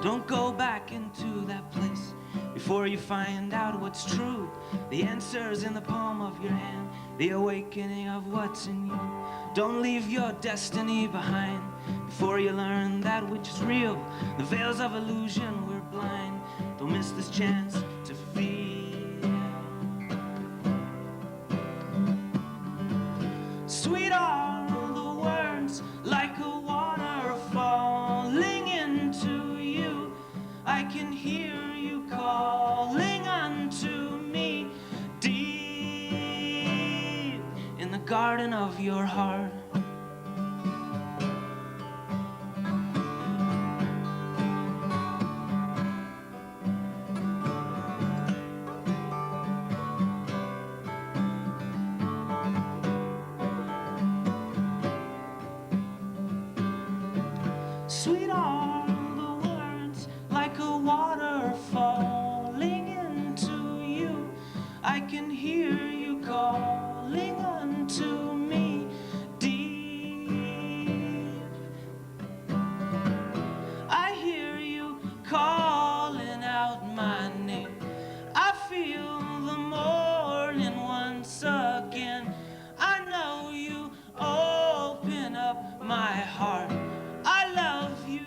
Don't go back into that place before you find out what's true. The answer's in the palm of your hand, the awakening of what's in you. Don't leave your destiny behind before you learn that which is real. The veils of illusion, we're blind. Don't miss this chance to feel. Sweet are the words like a water falling into you. I can hear you calling unto me deep in the garden of your heart. Sweet are the words like a water falling into you. I can hear you calling unto me deep. I hear you calling out my name. I feel the morning once again. I know you open up my heart. I love you.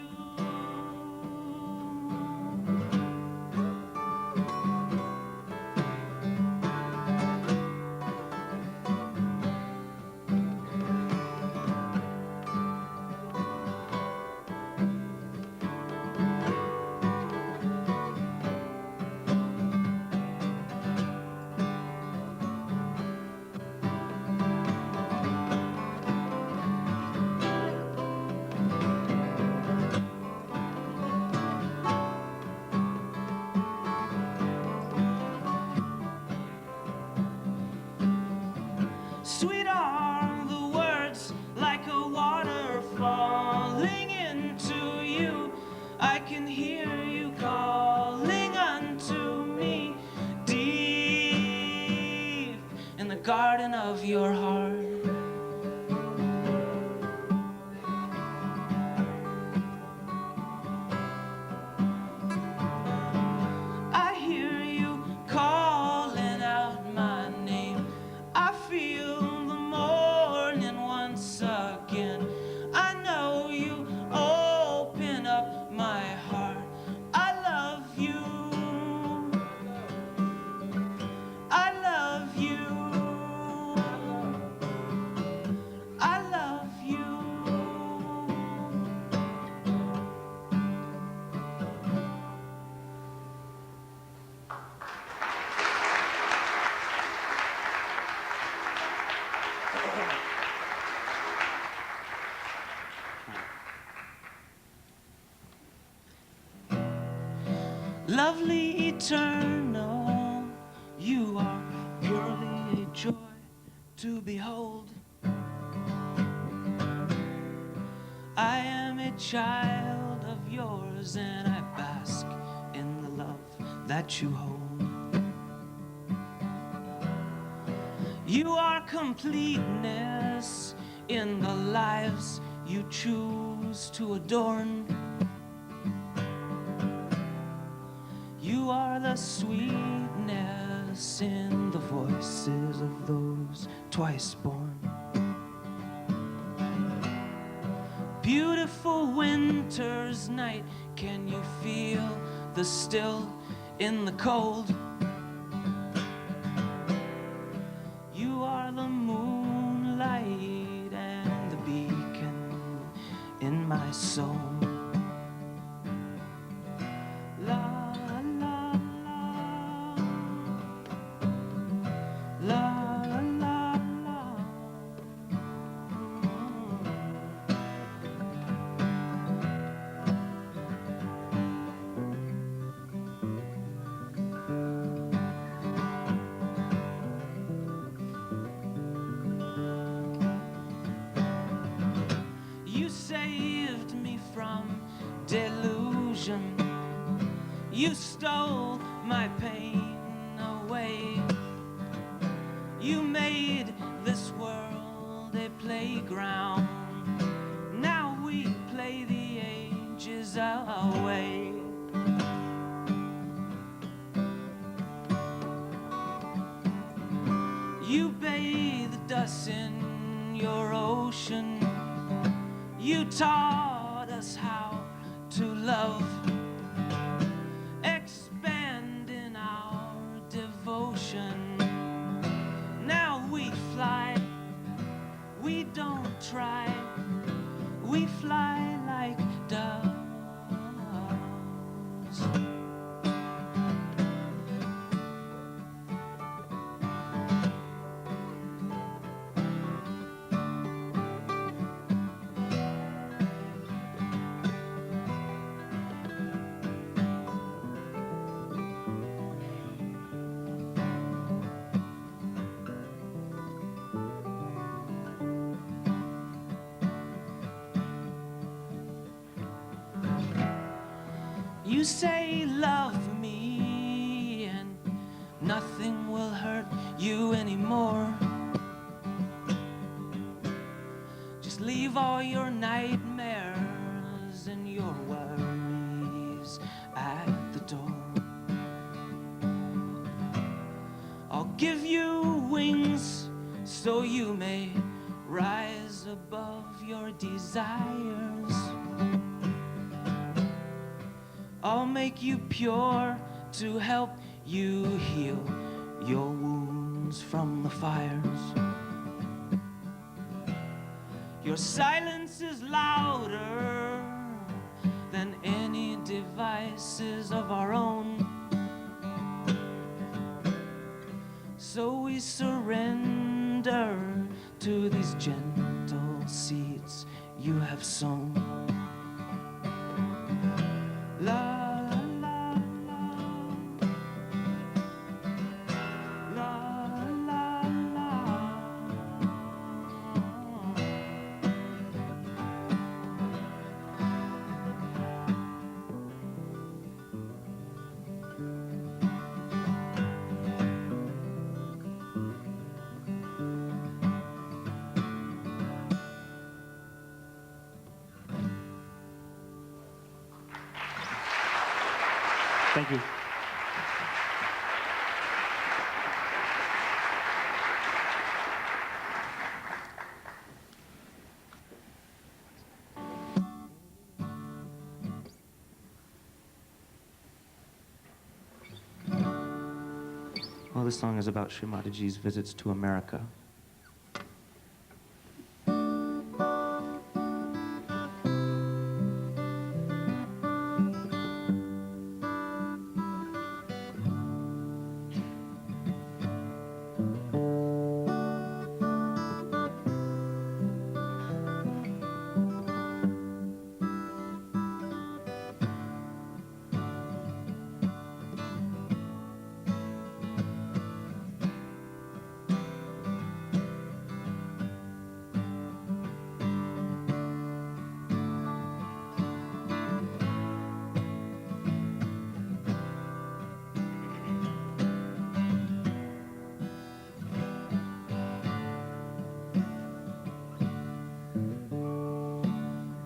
Sweet are the words like a water falling into you. I can hear you calling unto me deep in the garden of your heart. I hear you calling out my name. I feel the morning once again. I know you open up my heart. I love you. I love you. I love you. Lovely eternal, you are purely a joy to behold. I am a child of yours and I bask in the love that you hold. You are completeness in the lives you choose to adorn. You are the sweetness in the voices of those twice born. Beautiful winter's night, can you feel the still in the cold? You are the moonlight and the beacon in my soul. La La la la la. You saved me from delusion. You stole my pain away. You made this world a playground. Now we play the ages away. us in your ocean. You taught us how to love, expand in our devotion. Now we fly, we don't try, we fly like doves. You say love me and nothing will hurt you anymore. Just leave all your nightmares and your worries at the door. I'll give you wings so you may rise above your desires. I'll make you pure to help you heal your wounds from the fires. Your silence is louder than any devices of our own. So we surrender to these gentle seeds you have sown. La la la, la la la. Thank you. Well, this song is about Shri Mataji's visits to America.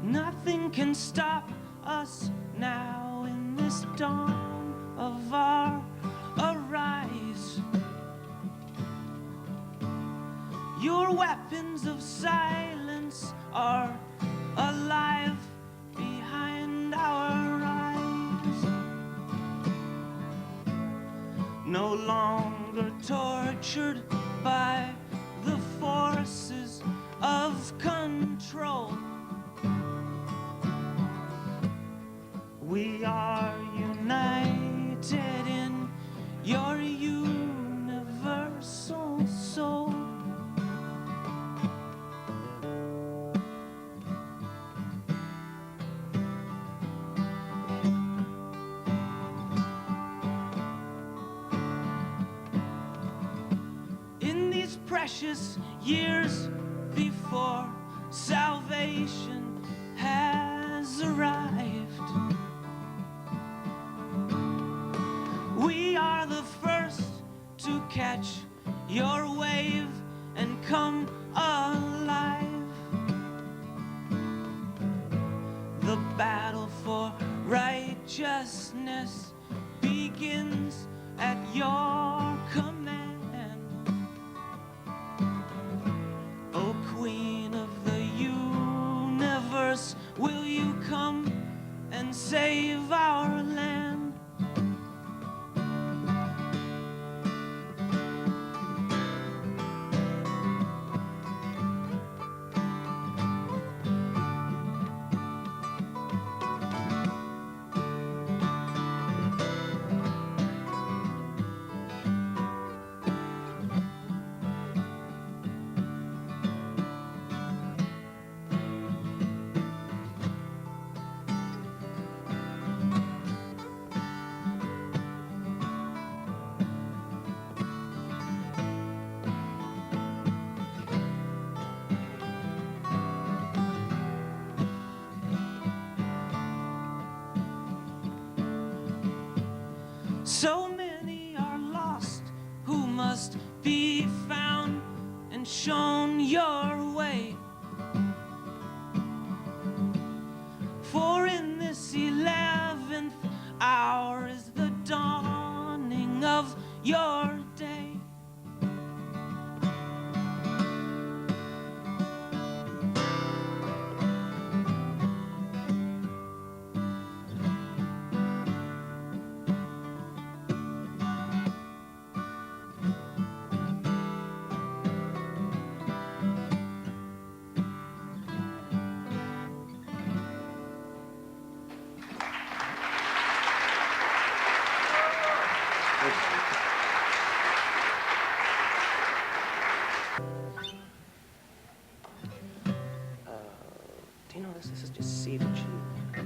Nothing can stop us now in this dawn of our arise. Your weapons of silence are alive behind our eyes. No longer tortured by the forces of control. We are united in your universal soul. In these precious years before salvation has arrived, we are the first to catch your wave and come alive. The battle for righteousness begins at your command. save our land. So many are lost who must be found and shown your way. For in this 11th hour is the dawning of your day. Do you know this? This is just C to G. You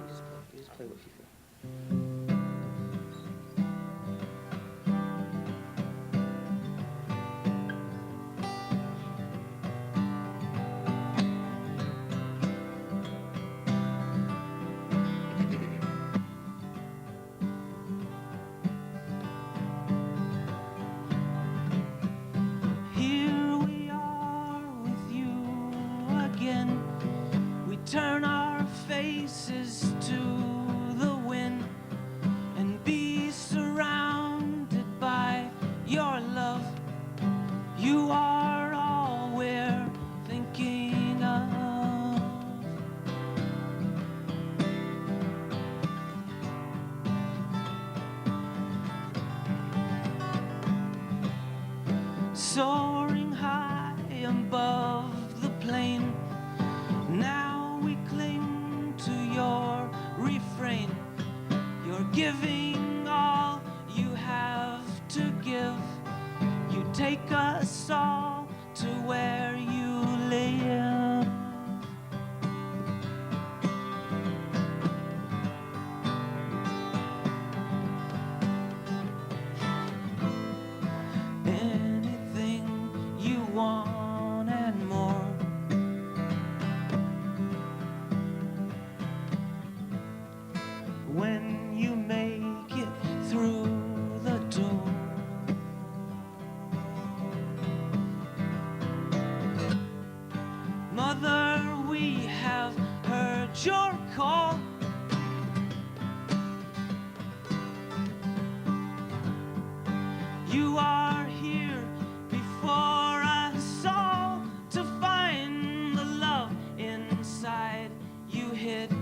just play what you feel. Here we are with you again. We turn our faces to the wind and be surrounded by your love. You are all we're thinking of. Soaring high above the plain, now we cling to your refrain. You're giving all you have to give. You take us all to where you live. Anything you want and more. When you make it through the door. Mother, we have heard your call. You are here before us all to find the love inside you hid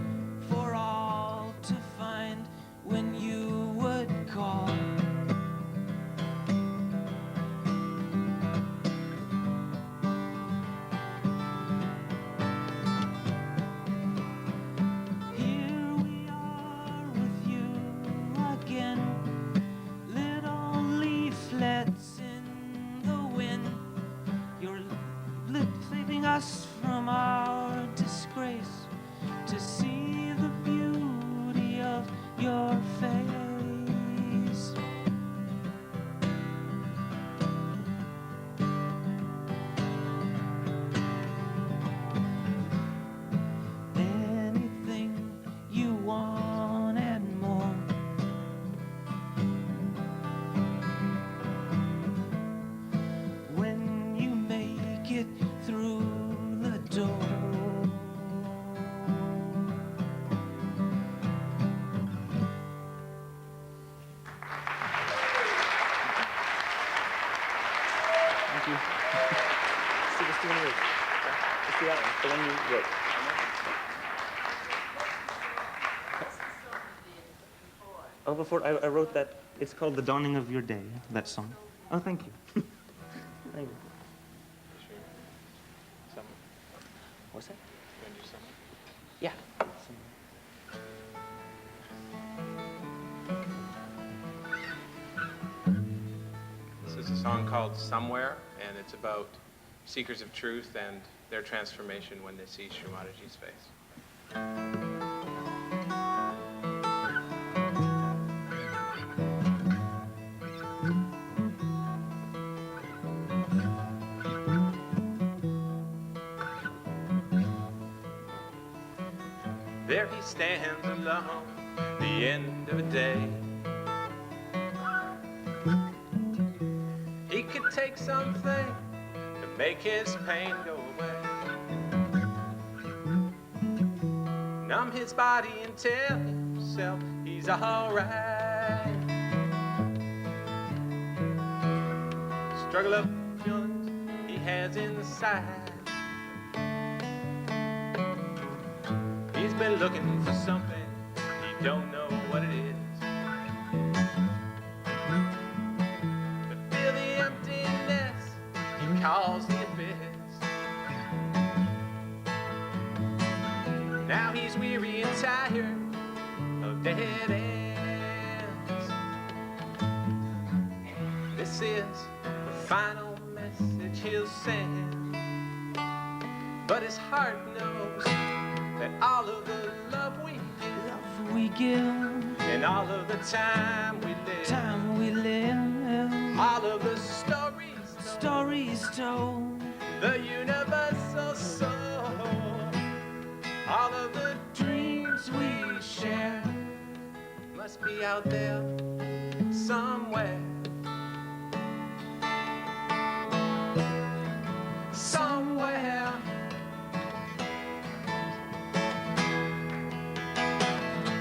for all to find when you would call. Here we are with you again, little leaflets in the wind. You're lifting us from our disgrace to see the beauty of your face. Anything you want and more. When you make it through the door. Thank you. Let's do one of those. Let's do that one. The one you wrote. Oh, before I wrote that. It's called "The Dawning of Your Day." That song. Oh, thank you. Thank you. What's that? You want to do something? Yeah. This is a song called Somewhere, and it's about seekers of truth and their transformation when they see Shri Mataji's face. There he stands alone, the end of a day. He could take something to make his pain go away. Numb his body and tell himself he's alright. Struggle up feelings he has inside. He's been looking for something, he don't know what it is. To fill the emptiness, he calls the abyss. Now he's weary and tired of dead ends. This is the final message he'll send, but his heart knows that all of the love we give, and all of the time we live, all of the stories told, the universal soul, all of the dreams we share must be out there somewhere. Somewhere.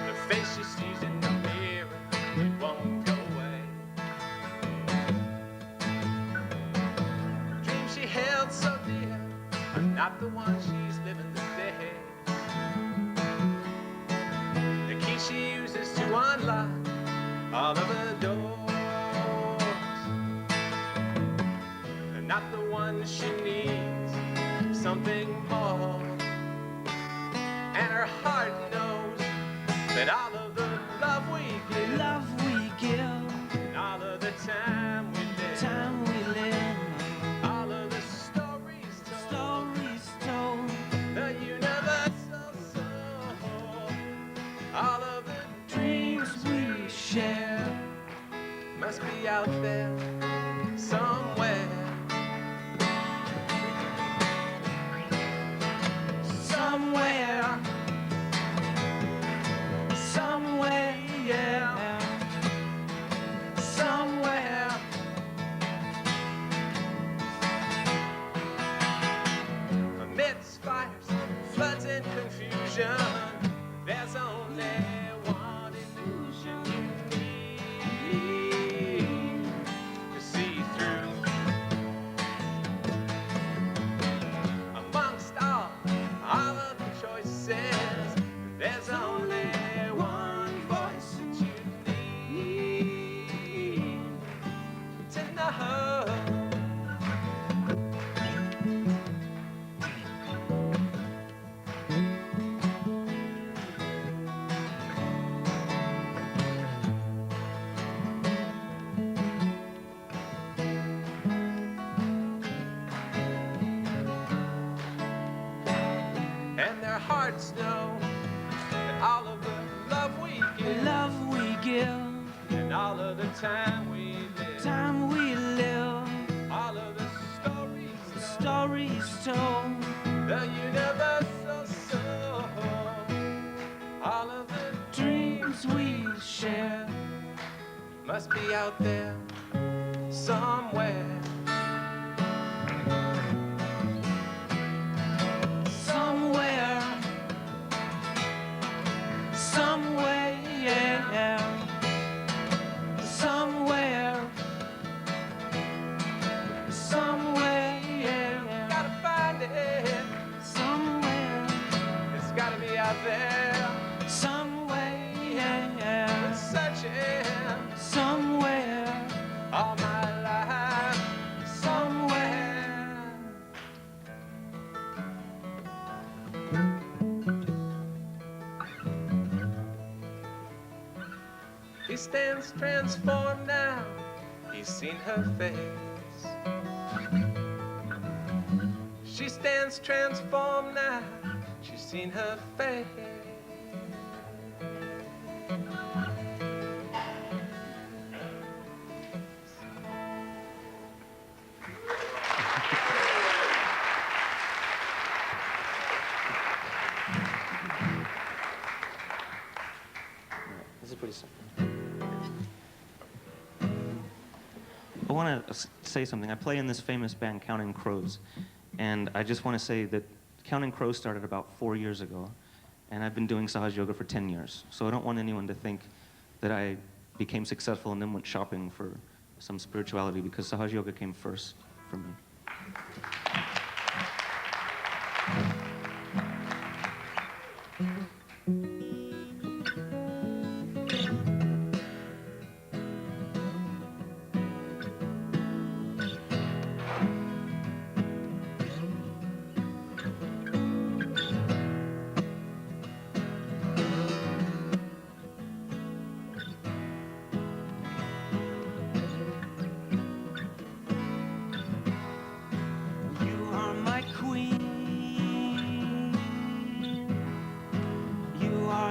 The face she sees in the mirror, it won't go away. Dreams she held so dear are not the ones she's living today. The key she uses to unlock all of her doors are not the ones she needs, something more. And her heart knows that all of the love we give, and all of the time we live, all of the stories told, the universal soul, all of the dreams we share must be out there somewhere. Somewhere, somewhere, yeah. Somewhere. Amidst fires, floods, and confusion, there's only one illusion you need to see through. Amongst all of the choices, there's only one voice that you need to know. And their hearts know that all of the love we give, and all of the time we live, all of the stories told, the universal soul, all of the dreams we share must be out there somewhere. Somewhere, somewhere, yeah. Somewhere, somewhere, yeah. Gotta find it somewhere. It's gotta be out there somewhere, yeah. Searching. stands transformed now. He's seen her face. She stands transformed now. She's seen her face. This is pretty simple. I want to say something. I play in this famous band, Counting Crows, and I just want to say that Counting Crows started about 4 years ago, and I've been doing Sahaja Yoga for 10 years. So I don't want anyone to think that I became successful and then went shopping for some spirituality, because Sahaja Yoga came first for me.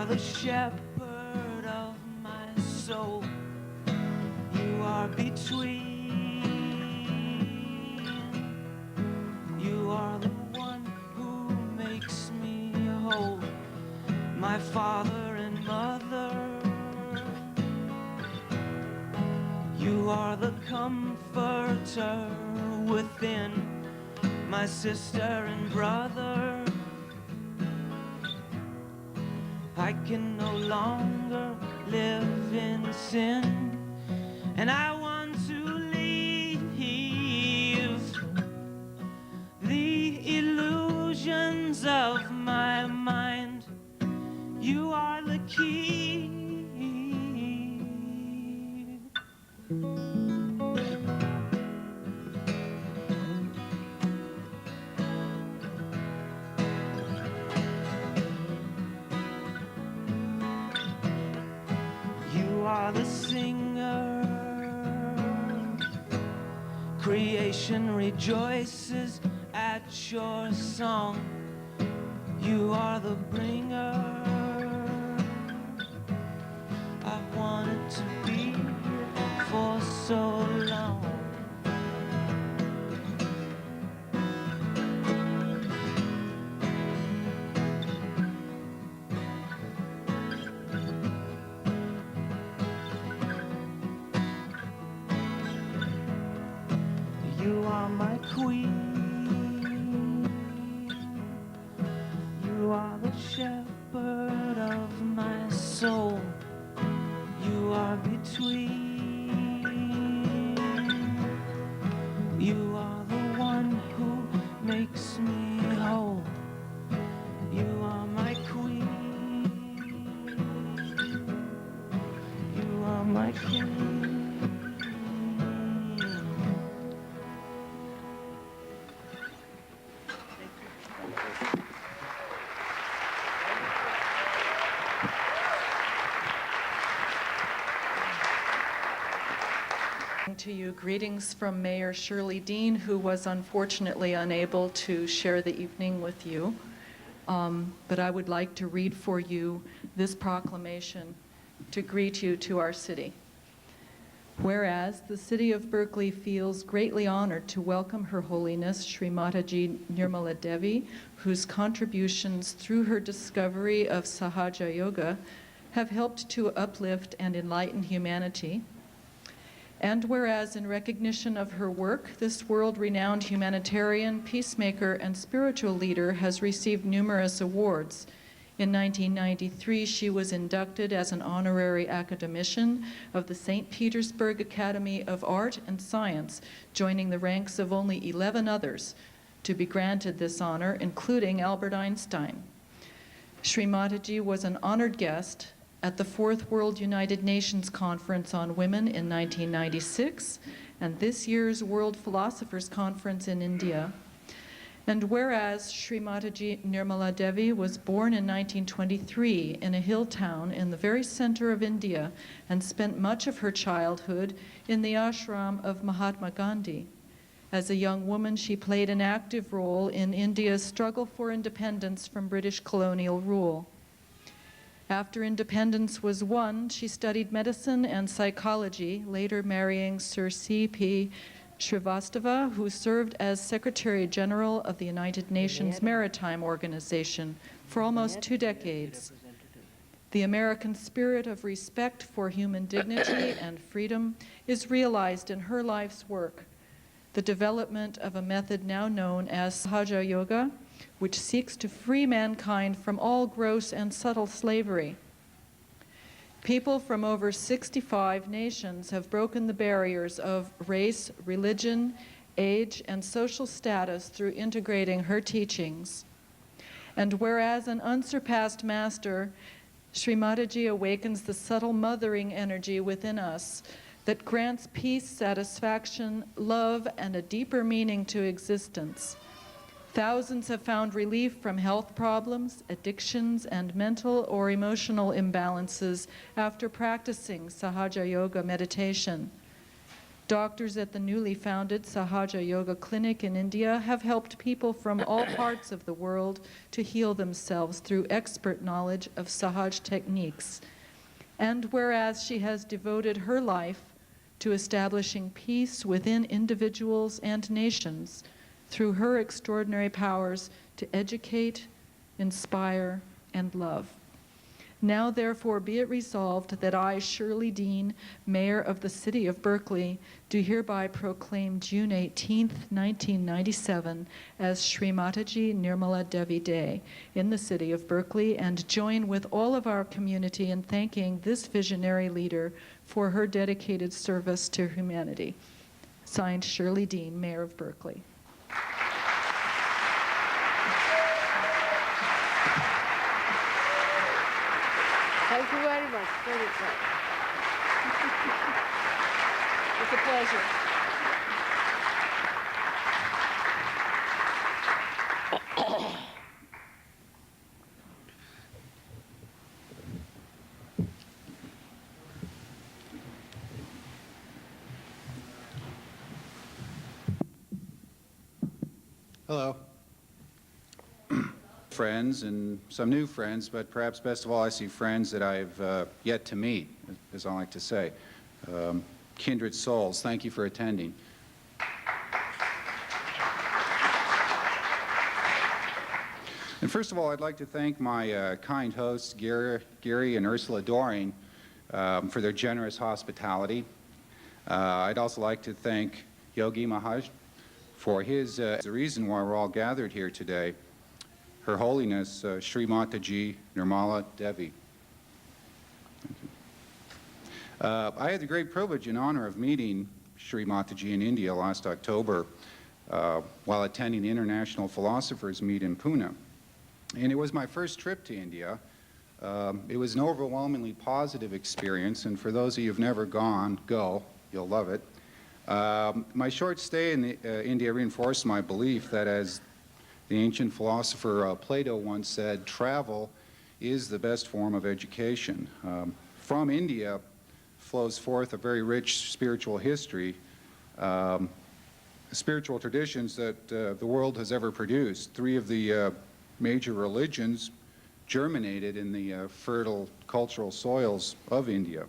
The shepherd of my soul, you are between, you are the one who makes me whole, my father and mother, you are the comforter within, my sister and brother. I can no longer live in sin, and I want to leave the illusions of my mind. You are the key. The singer, creation rejoices at your song. You are the bringer. I've wanted to be for so long. You are my queen. You are the shepherd of my soul. You are between. You are the one who makes me whole. You are my queen. You are my queen. To you, greetings from Mayor Shirley Dean, who was unfortunately unable to share the evening with you. But I would like to read for you this proclamation to greet you to our city. Whereas the city of Berkeley feels greatly honored to welcome Her Holiness Shri Mataji Nirmala Devi, whose contributions through her discovery of Sahaja Yoga have helped to uplift and enlighten humanity. And whereas in recognition of her work, this world-renowned humanitarian, peacemaker, and spiritual leader has received numerous awards. In 1993, she was inducted as an honorary academician of the St. Petersburg Academy of Art and Science, joining the ranks of only 11 others to be granted this honor, including Albert Einstein. Shri Mataji was an honored guest at the Fourth World United Nations Conference on Women in 1996 and this year's World Philosophers Conference in India. And whereas Shri Mataji Nirmala Devi was born in 1923 in a hill town in the very center of India and spent much of her childhood in the ashram of Mahatma Gandhi. As a young woman, she played an active role in India's struggle for independence from British colonial rule. After independence was won, she studied medicine and psychology, later marrying Sir C.P. Srivastava, who served as Secretary General of the United Nations Maritime Organization for almost 2 decades. The American spirit of respect for human dignity and freedom is realized in her life's work, the development of a method now known as Sahaja Yoga, which seeks to free mankind from all gross and subtle slavery. People from over 65 nations have broken the barriers of race, religion, age, and social status through integrating her teachings. And whereas an unsurpassed master, Shri Mataji awakens the subtle mothering energy within us that grants peace, satisfaction, love, and a deeper meaning to existence. Thousands have found relief from health problems, addictions, and mental or emotional imbalances after practicing Sahaja Yoga meditation. Doctors at the newly founded Sahaja Yoga Clinic in India have helped people from all parts of the world to heal themselves through expert knowledge of Sahaj techniques. And whereas she has devoted her life to establishing peace within individuals and nations, through her extraordinary powers to educate, inspire, and love. Now, therefore, be it resolved that I, Shirley Dean, Mayor of the City of Berkeley, do hereby proclaim June 18th, 1997 as Shri Mataji Nirmala Devi Day in the City of Berkeley, and join with all of our community in thanking this visionary leader for her dedicated service to humanity. Signed, Shirley Dean, Mayor of Berkeley. Thank you very much. Very much. It's a pleasure. Hello. Friends and some new friends, but perhaps best of all, I see friends that I've yet to meet, as I like to say. Kindred souls, thank you for attending. And first of all, I'd like to thank my kind hosts, Gary and Ursula Doring, for their generous hospitality. I'd also like to thank Yogi Mahaj for the reason why we're all gathered here today. Her Holiness, Shri Mataji Nirmala Devi. I had the great privilege and honor of meeting Shri Mataji in India last October while attending the International Philosophers Meet in Pune. And it was my first trip to India. It was an overwhelmingly positive experience, and for those of you who've never gone, go. You'll love it. My short stay in India reinforced my belief that, as the ancient philosopher Plato once said, travel is the best form of education. From India flows forth a very rich spiritual history, spiritual traditions that the world has ever produced. 3 of the major religions germinated in the fertile cultural soils of India.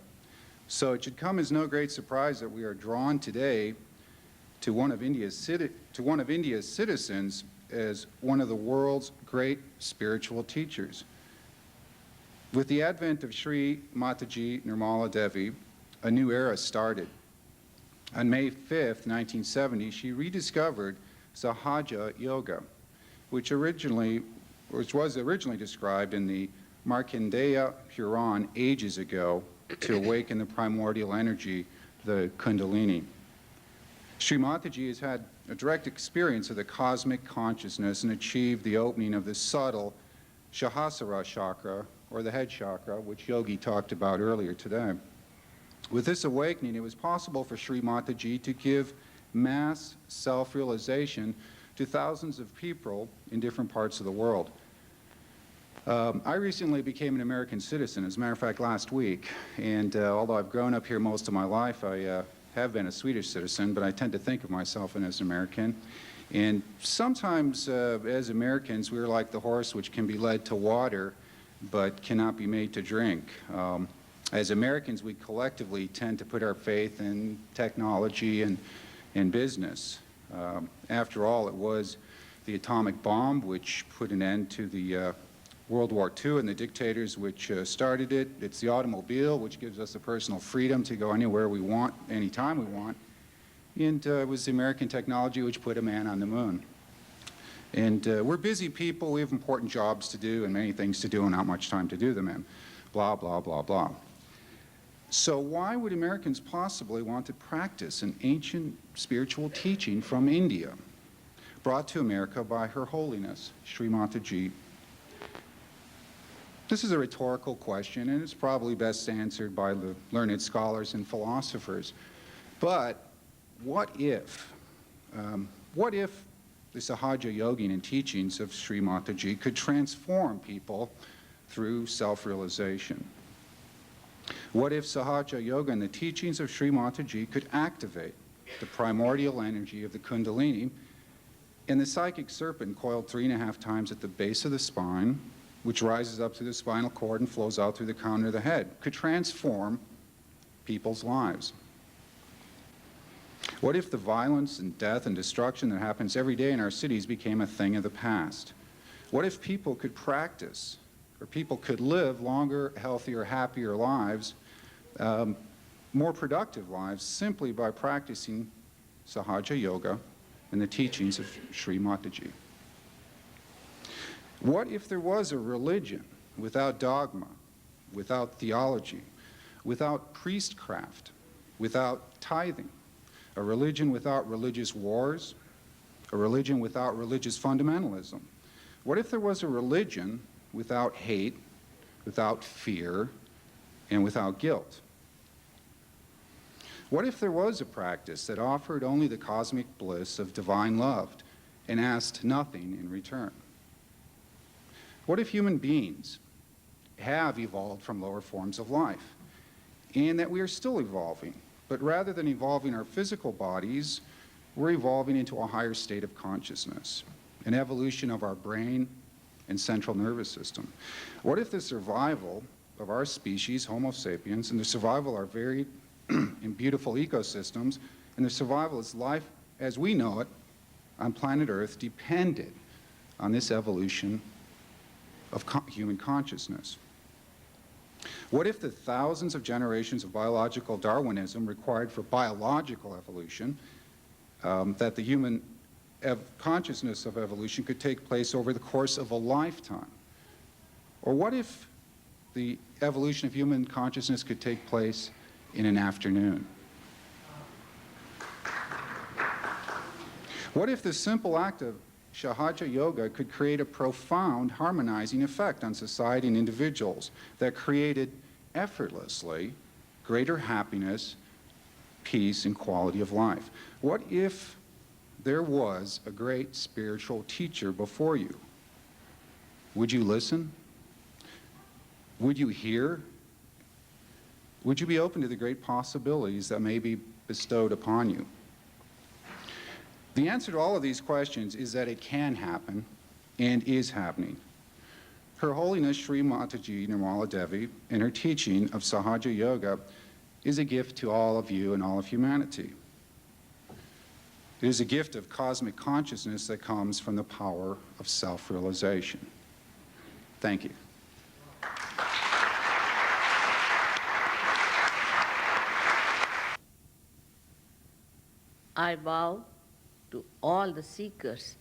So it should come as no great surprise that we are drawn today to one of India's citizens as one of the world's great spiritual teachers. With the advent of Shri Mataji Nirmala Devi, a new era started. On May 5th, 1970, she rediscovered Sahaja Yoga, which was originally described in the Markandeya Puran ages ago to awaken the primordial energy, the Kundalini. Shri Mataji has had a direct experience of the cosmic consciousness and achieved the opening of the subtle Sahasrara chakra, or the head chakra, which Yogi talked about earlier today. With this awakening, it was possible for Shri Mataji to give mass self-realization to thousands of people in different parts of the world. I recently became an American citizen, as a matter of fact, last week. And although I've grown up here most of my life, I have been a Swedish citizen, but I tend to think of myself as an American. And sometimes, as Americans, we're like the horse which can be led to water, but cannot be made to drink. As Americans, we collectively tend to put our faith in technology and business. After all, it was the atomic bomb which put an end to the World War II and the dictators which started it. It's the automobile which gives us the personal freedom to go anywhere we want, anytime we want. And it was the American technology which put a man on the moon. And we're busy people. We have important jobs to do and many things to do and not much time to do them in. Blah, blah, blah, blah. So why would Americans possibly want to practice an ancient spiritual teaching from India, brought to America by Her Holiness, Shri Mataji? This is a rhetorical question, and it's probably best answered by the learned scholars and philosophers. But what if the Sahaja Yogin and teachings of Shri Mataji could transform people through self-realization? What if Sahaja Yoga and the teachings of Shri Mataji could activate the primordial energy of the Kundalini and the psychic serpent coiled 3.5 times at the base of the spine, which rises up through the spinal cord and flows out through the crown of the head, could transform people's lives? What if the violence and death and destruction that happens every day in our cities became a thing of the past? What if people could practice, or people could live longer, healthier, happier lives, more productive lives, simply by practicing Sahaja Yoga and the teachings of Shri Mataji? What if there was a religion without dogma, without theology, without priestcraft, without tithing, a religion without religious wars, a religion without religious fundamentalism? What if there was a religion without hate, without fear, and without guilt? What if there was a practice that offered only the cosmic bliss of divine love and asked nothing in return? What if human beings have evolved from lower forms of life, and that we are still evolving, but rather than evolving our physical bodies, we're evolving into a higher state of consciousness, an evolution of our brain and central nervous system? What if the survival of our species, Homo sapiens, and the survival of our varied and beautiful ecosystems, and the survival of life as we know it on planet Earth depended on this evolution of human consciousness? What if the thousands of generations of biological Darwinism required for biological evolution, that the human consciousness of evolution could take place over the course of a lifetime? Or what if the evolution of human consciousness could take place in an afternoon? What if the simple act of Sahaja Yoga could create a profound harmonizing effect on society and individuals that created effortlessly greater happiness, peace, and quality of life? What if there was a great spiritual teacher before you? Would you listen? Would you hear? Would you be open to the great possibilities that may be bestowed upon you? The answer to all of these questions is that it can happen and is happening. Her Holiness Shri Mataji Nirmala Devi and her teaching of Sahaja Yoga is a gift to all of you and all of humanity. It is a gift of cosmic consciousness that comes from the power of self-realization. Thank you. I bow to all the seekers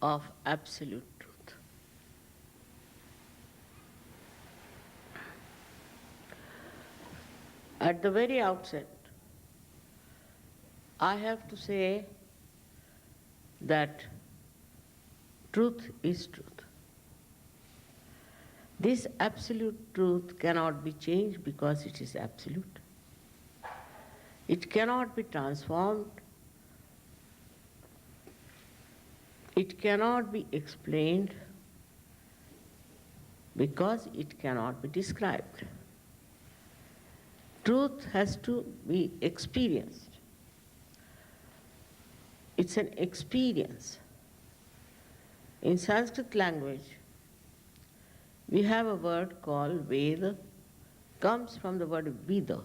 of absolute truth. At the very outset, I have to say that truth is truth. This absolute truth cannot be changed because it is absolute. It cannot be transformed It cannot be explained because it cannot be described. Truth has to be experienced. It's an experience. In Sanskrit language, we have a word called Veda, comes from the word Vida.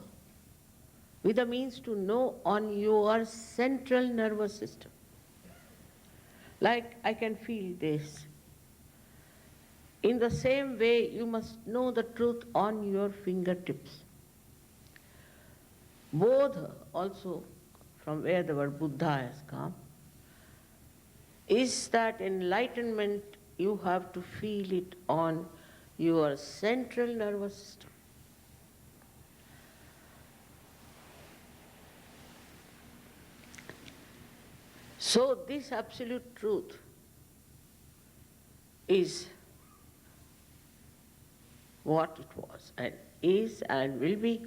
Vida means to know on your central nervous system. Like I can feel this. In the same way, you must know the truth on your fingertips. Bodha, also from where the word Buddha has come, is that enlightenment you have to feel it on your central nervous system. So this absolute truth is what it was and is and will be.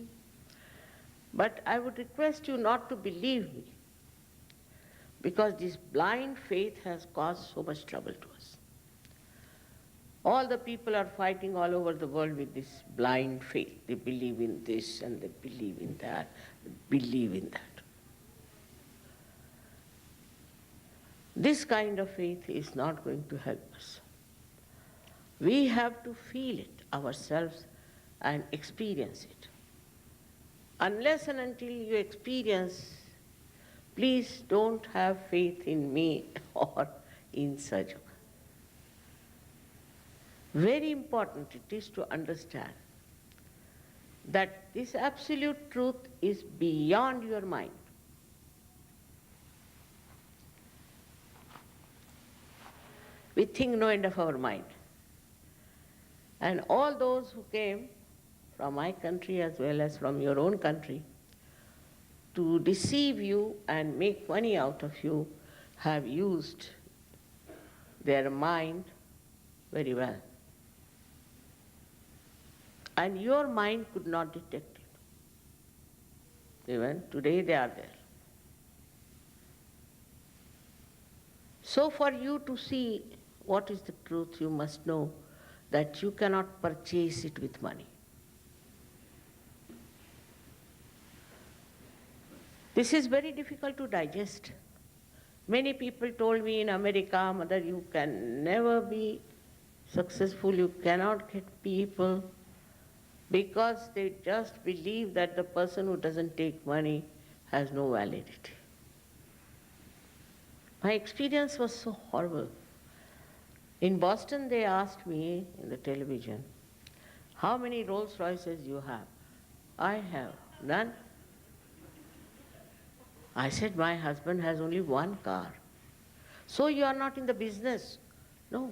But I would request you not to believe me, because this blind faith has caused so much trouble to us. All the people are fighting all over the world with this blind faith. They believe in this and they believe in that, they believe in that. This kind of faith is not going to help us. We have to feel it ourselves and experience it. Unless and until you experience, please don't have faith in me or in Sahaja. Very important it is to understand that this absolute truth is beyond your mind. We think no end of our mind. And all those who came from my country as well as from your own country to deceive you and make money out of you have used their mind very well. And your mind could not detect it. Even today they are there. So for you to see what is the truth, you must know that you cannot purchase it with money. This is very difficult to digest. Many people told me in America, Mother, you can never be successful, you cannot get people, because they just believe that the person who doesn't take money has no validity. My experience was so horrible. In Boston, they asked me in the television, how many Rolls Royces you have? I have none. I said, my husband has only one car. So you are not in the business? No.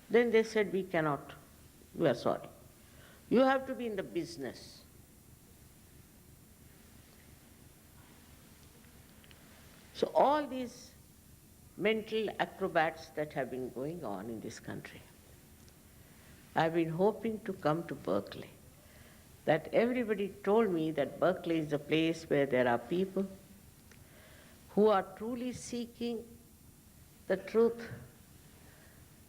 Then they said, we cannot. We are sorry. You have to be in the business. So all these mental acrobats that have been going on in this country, I've been hoping to come to Berkeley. That everybody told me that Berkeley is a place where there are people who are truly seeking the truth,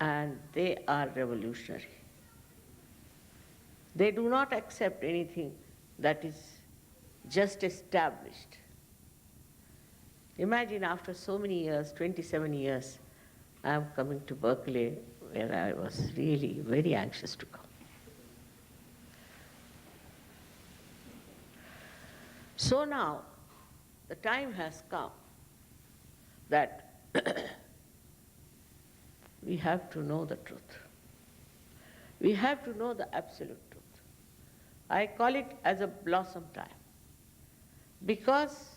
and they are revolutionary. They do not accept anything that is just established. Imagine after so many years, 27 years, I am coming to Berkeley, where I was really very anxious to come. So now, the time has come that we have to know the truth. We have to know the absolute truth. I call it as a blossom time, because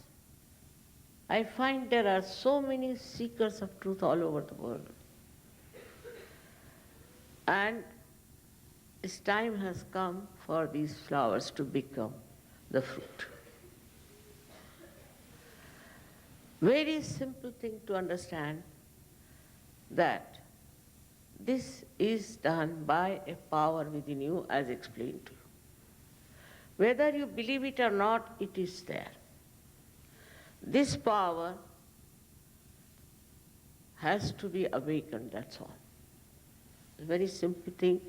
I find there are so many seekers of truth all over the world. And this time has come for these flowers to become the fruit. Very simple thing to understand, that this is done by a power within you, as explained to you. Whether you believe it or not, it is there. This power has to be awakened, that's all. A very simple thing,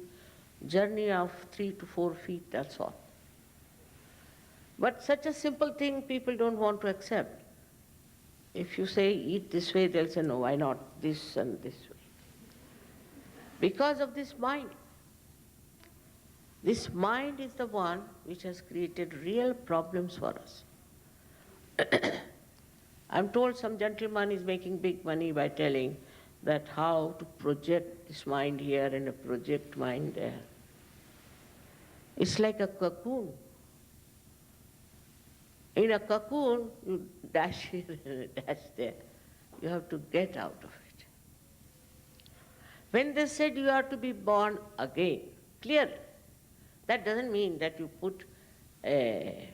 journey of 3 to 4 feet, that's all. But such a simple thing people don't want to accept. If you say eat this way, they'll say no, why not this and this way? Because of this mind. This mind is the one which has created real problems for us. I'm told some gentleman is making big money by telling that how to project this mind here and a project mind there. It's like a cocoon. In a cocoon, you dash here and dash there. You have to get out of it. When they said you are to be born again, clearly, that doesn't mean that you put a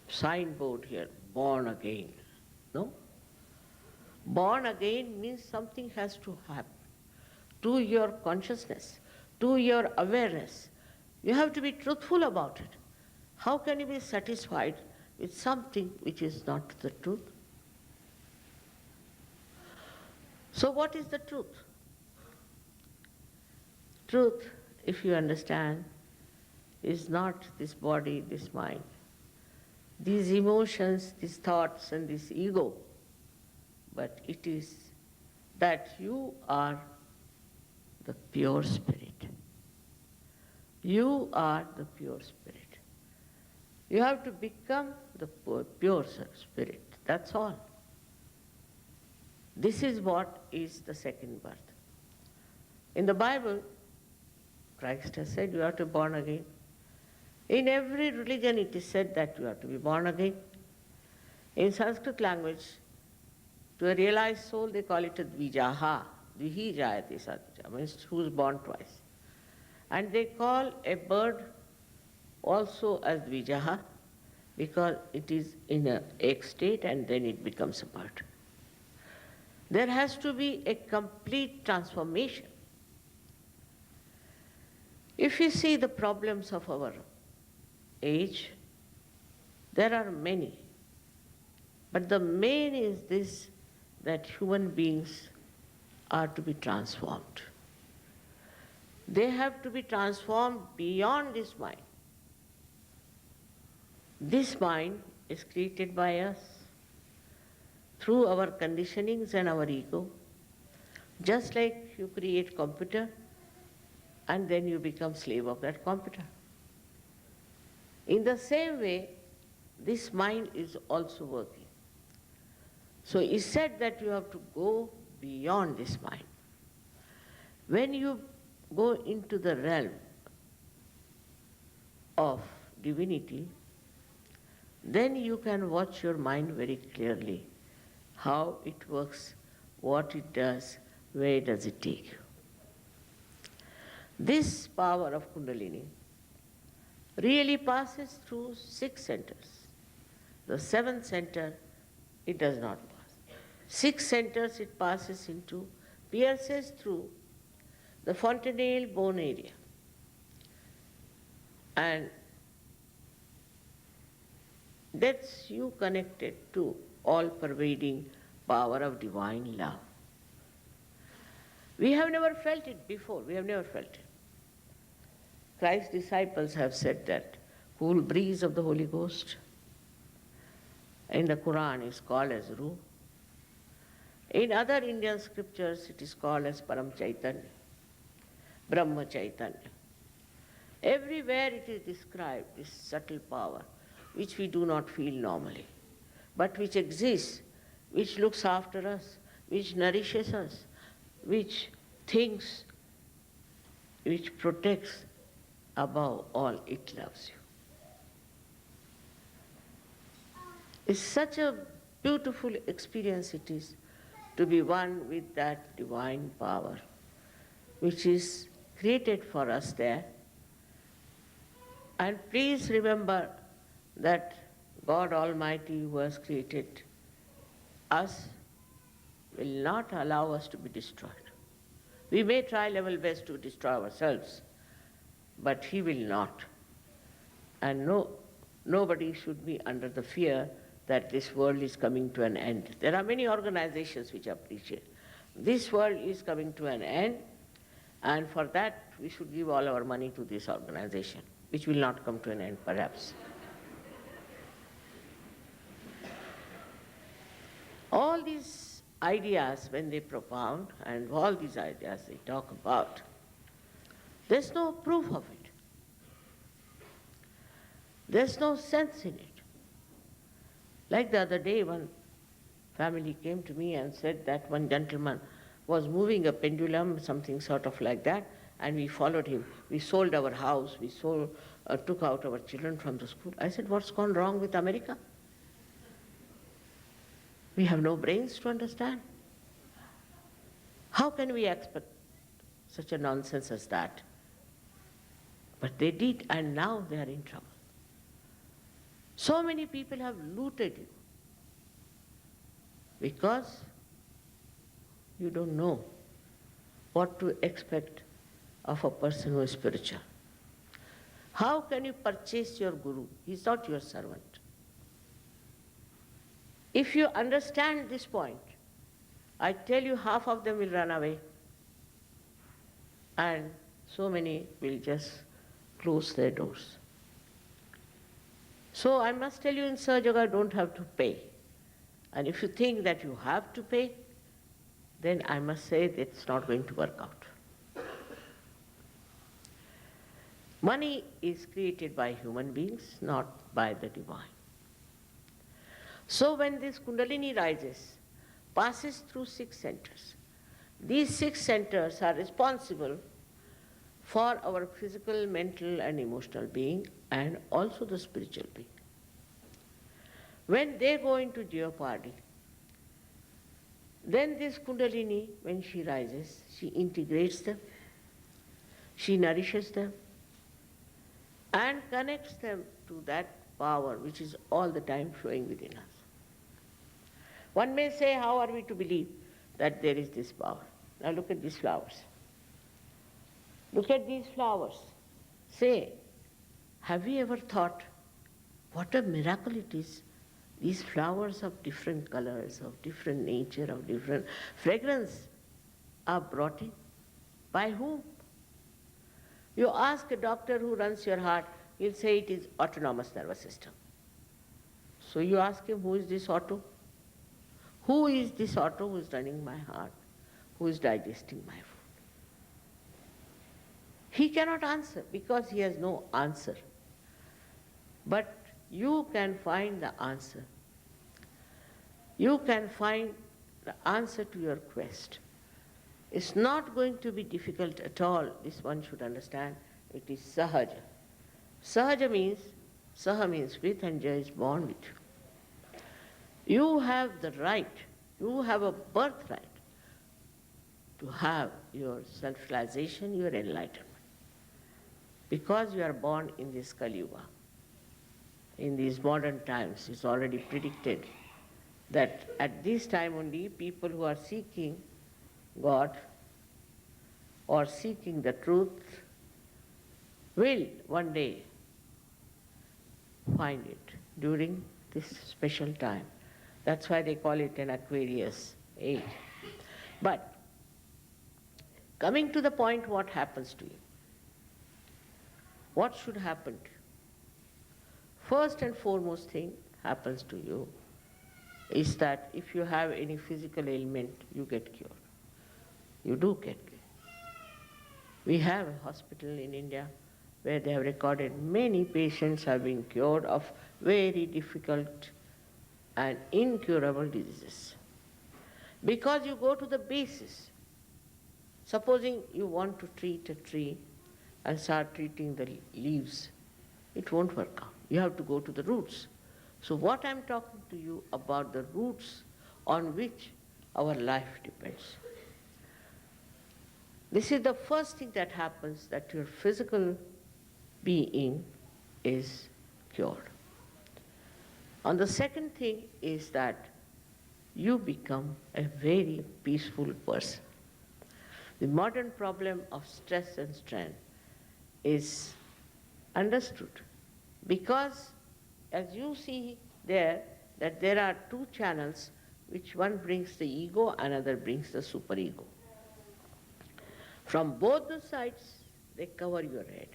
signboard here, born again. No. Born again means something has to happen to your consciousness, to your awareness. You have to be truthful about it. How can you be satisfied with something which is not the truth? So what is the truth? Truth, if you understand, is not this body, this mind. These emotions, these thoughts and this ego, but it is that you are the pure spirit. You are the pure spirit. You have to become the pure spirit, that's all. This is what is the second birth. In the Bible, Christ has said you have to be born again. In every religion it is said that you have to be born again. In Sanskrit language, to a realized soul they call it a dvijaha, dvihi jayati satya, means who is born twice. And they call a bird also as dvijaha because it is in an egg state and then it becomes a bird. There has to be a complete transformation. If you see the problems of our age, there are many. But the main is this, that human beings are to be transformed. They have to be transformed beyond this mind. This mind is created by us through our conditionings and our ego. Just like you create computer and then you become slave of that computer. In the same way, this mind is also working. So it's said that you have to go beyond this mind. When you go into the realm of divinity, then you can watch your mind very clearly, how it works, what it does, where does it take you. This power of Kundalini really passes through 6 centers. The 7th center, it does not pass. 6 centers it passes into, pierces through the fontanelle bone area and gets you connected to all-pervading power of divine love. We have never felt it before, we have never felt it. Christ's disciples have said that cool breeze of the Holy Ghost in the Quran is called as Ruh. In other Indian scriptures it is called as Param Chaitanya, Brahma Chaitanya. Everywhere it is described, this subtle power, which we do not feel normally, but which exists, which looks after us, which nourishes us, which thinks, which protects. Above all, it loves you. It's such a beautiful experience it is to be one with that divine power, which is created for us there. And please remember that God Almighty, who has created us, will not allow us to be destroyed. We may try level best to destroy ourselves, but He will not. And nobody should be under the fear that this world is coming to an end. There are many organizations which appreciate. This world is coming to an end, and for that we should give all our money to this organization, which will not come to an end perhaps. All these ideas, when they propound, and all these ideas they talk about, there's no proof of it. There's no sense in it. Like the other day, one family came to me and said that one gentleman was moving a pendulum, something sort of like that, and we followed him. We sold our house, we took out our children from the school. I said, what's gone wrong with America? We have no brains to understand. How can we expect such a nonsense as that? But they did, and now they are in trouble. So many people have looted you because you don't know what to expect of a person who is spiritual. How can you purchase your guru? He's not your servant. If you understand this point, I tell you half of them will run away and so many will just close their doors. So I must tell you, in Sahaja, you don't have to pay. And if you think that you have to pay, then I must say that it's not going to work out. Money is created by human beings, not by the divine. So when this Kundalini rises, passes through 6 centers, these 6 centers are responsible for our physical, mental and emotional being, and also the spiritual being. When they go into jeopardy, then this Kundalini, when she rises, she integrates them, she nourishes them, and connects them to that power which is all the time flowing within us. One may say, how are we to believe that there is this power? Now look at these flowers. Look at these flowers. Say, have we ever thought what a miracle it is? These flowers of different colors, of different nature, of different fragrance are brought in. By whom? You ask a doctor who runs your heart, he'll say it is autonomous nervous system. So you ask him, who is this auto? Who is this auto who is running my heart? Who is digesting my food? He cannot answer because he has no answer. But you can find the answer. You can find the answer to your quest. It's not going to be difficult at all. This one should understand. It is Sahaja. Sahaja means, Saha means with and Ja is born with you. You have the right, you have a birthright to have your self-realization, your enlightenment. Because you are born in this Kali Yuga, in these modern times, it's already predicted that at this time only people who are seeking God or seeking the truth will one day find it during this special time. That's why they call it an Aquarius age. But coming to the point, what happens to you? What should happen to you? First and foremost thing happens to you is that if you have any physical ailment, you get cured. You do get cured. We have a hospital in India where they have recorded many patients have been cured of very difficult and incurable diseases. Because you go to the basis. Supposing you want to treat a tree and start treating the leaves, it won't work out. You have to go to the roots. So what I'm talking to you about the roots on which our life depends. This is the first thing that happens, that your physical being is cured. And the second thing is that you become a very peaceful person. The modern problem of stress and strain is understood because, as you see there, that there are two channels, which one brings the ego, another brings the superego. From both the sides, they cover your head.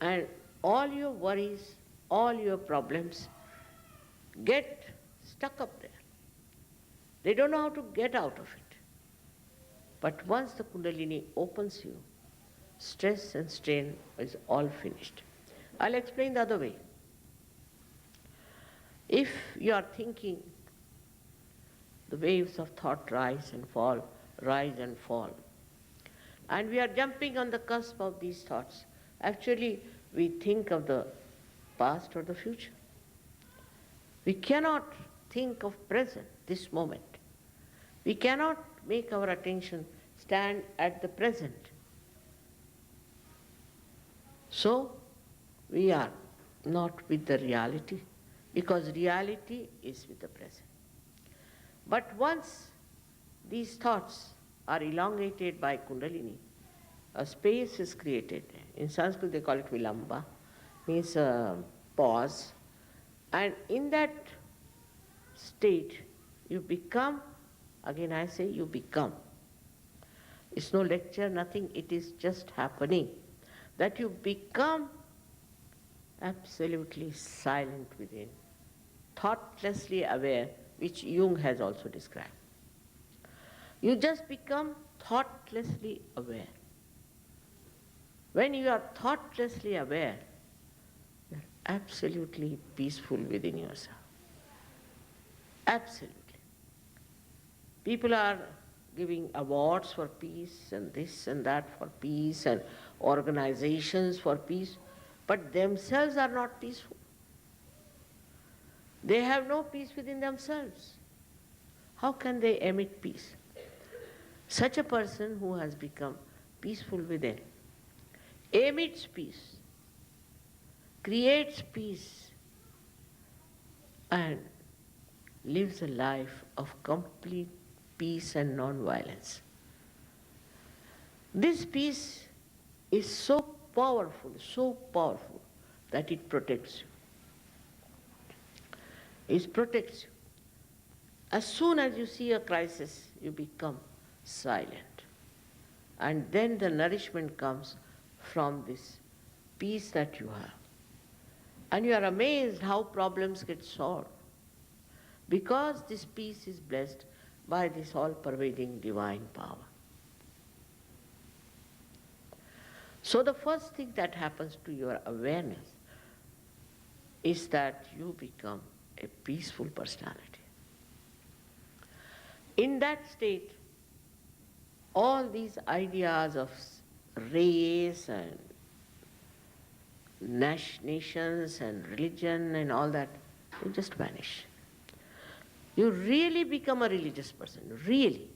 And all your worries, all your problems get stuck up there. They don't know how to get out of it. But once the Kundalini opens you, stress and strain is all finished. I'll explain the other way. If you are thinking, the waves of thought rise and fall, and we are jumping on the cusp of these thoughts, actually we think of the past or the future. We cannot think of present, this moment. We cannot make our attention stand at the present. So, we are not with the reality, because reality is with the present. But once these thoughts are elongated by Kundalini, a space is created. In Sanskrit they call it vilamba, means pause. And in that state, you become, again I say you become. It's no lecture, nothing, it is just happening. That you become absolutely silent within, thoughtlessly aware, which Jung has also described. You just become thoughtlessly aware. When you are thoughtlessly aware, you are absolutely peaceful within yourself. Absolutely. People are giving awards for peace and this and that for peace and organizations for peace, but themselves are not peaceful. They have no peace within themselves. How can they emit peace? Such a person who has become peaceful within emits peace, creates peace, and lives a life of complete peace and non-violence. This peace is so powerful that it protects you. It protects you. As soon as you see a crisis, you become silent. And then the nourishment comes from this peace that you have. And you are amazed how problems get solved, because this peace is blessed by this all-pervading divine power. So the first thing that happens to your awareness is that you become a peaceful personality. In that state, all these ideas of race and nations and religion and all that will just vanish. You really become a religious person, really.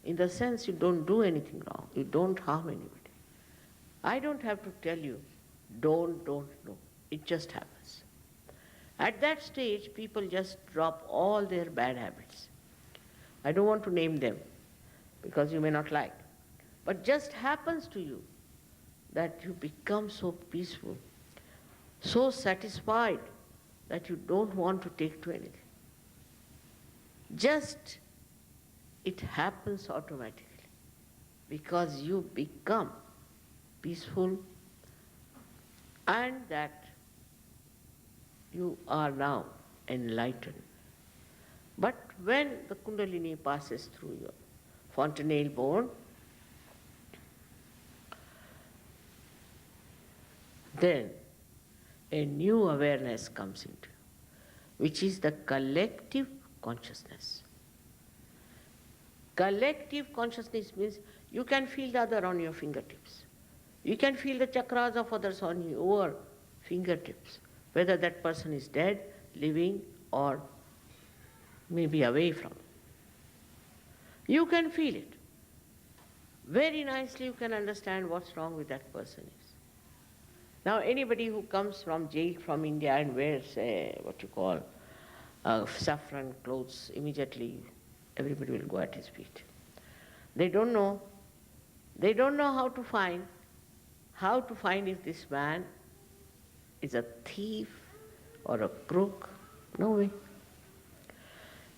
In the sense you don't do anything wrong, you don't harm anybody. I don't have to tell you, don't, no. It just happens. At that stage, people just drop all their bad habits. I don't want to name them, because you may not like. But just happens to you that you become so peaceful, so satisfied, that you don't want to take to anything. Just, it happens automatically, because you become peaceful, and that you are now enlightened. But when the Kundalini passes through your fontanelle bone, then a new awareness comes into you, which is the collective consciousness. Collective consciousness means you can feel the other on your fingertips. You can feel the chakras of others on your fingertips, whether that person is dead, living, or maybe away from. You can feel it. Very nicely you can understand what's wrong with that person is. Now anybody who comes from jail from India and wears what you call saffron clothes, immediately everybody will go at his feet. They don't know how to find if this man is a thief or a crook No way.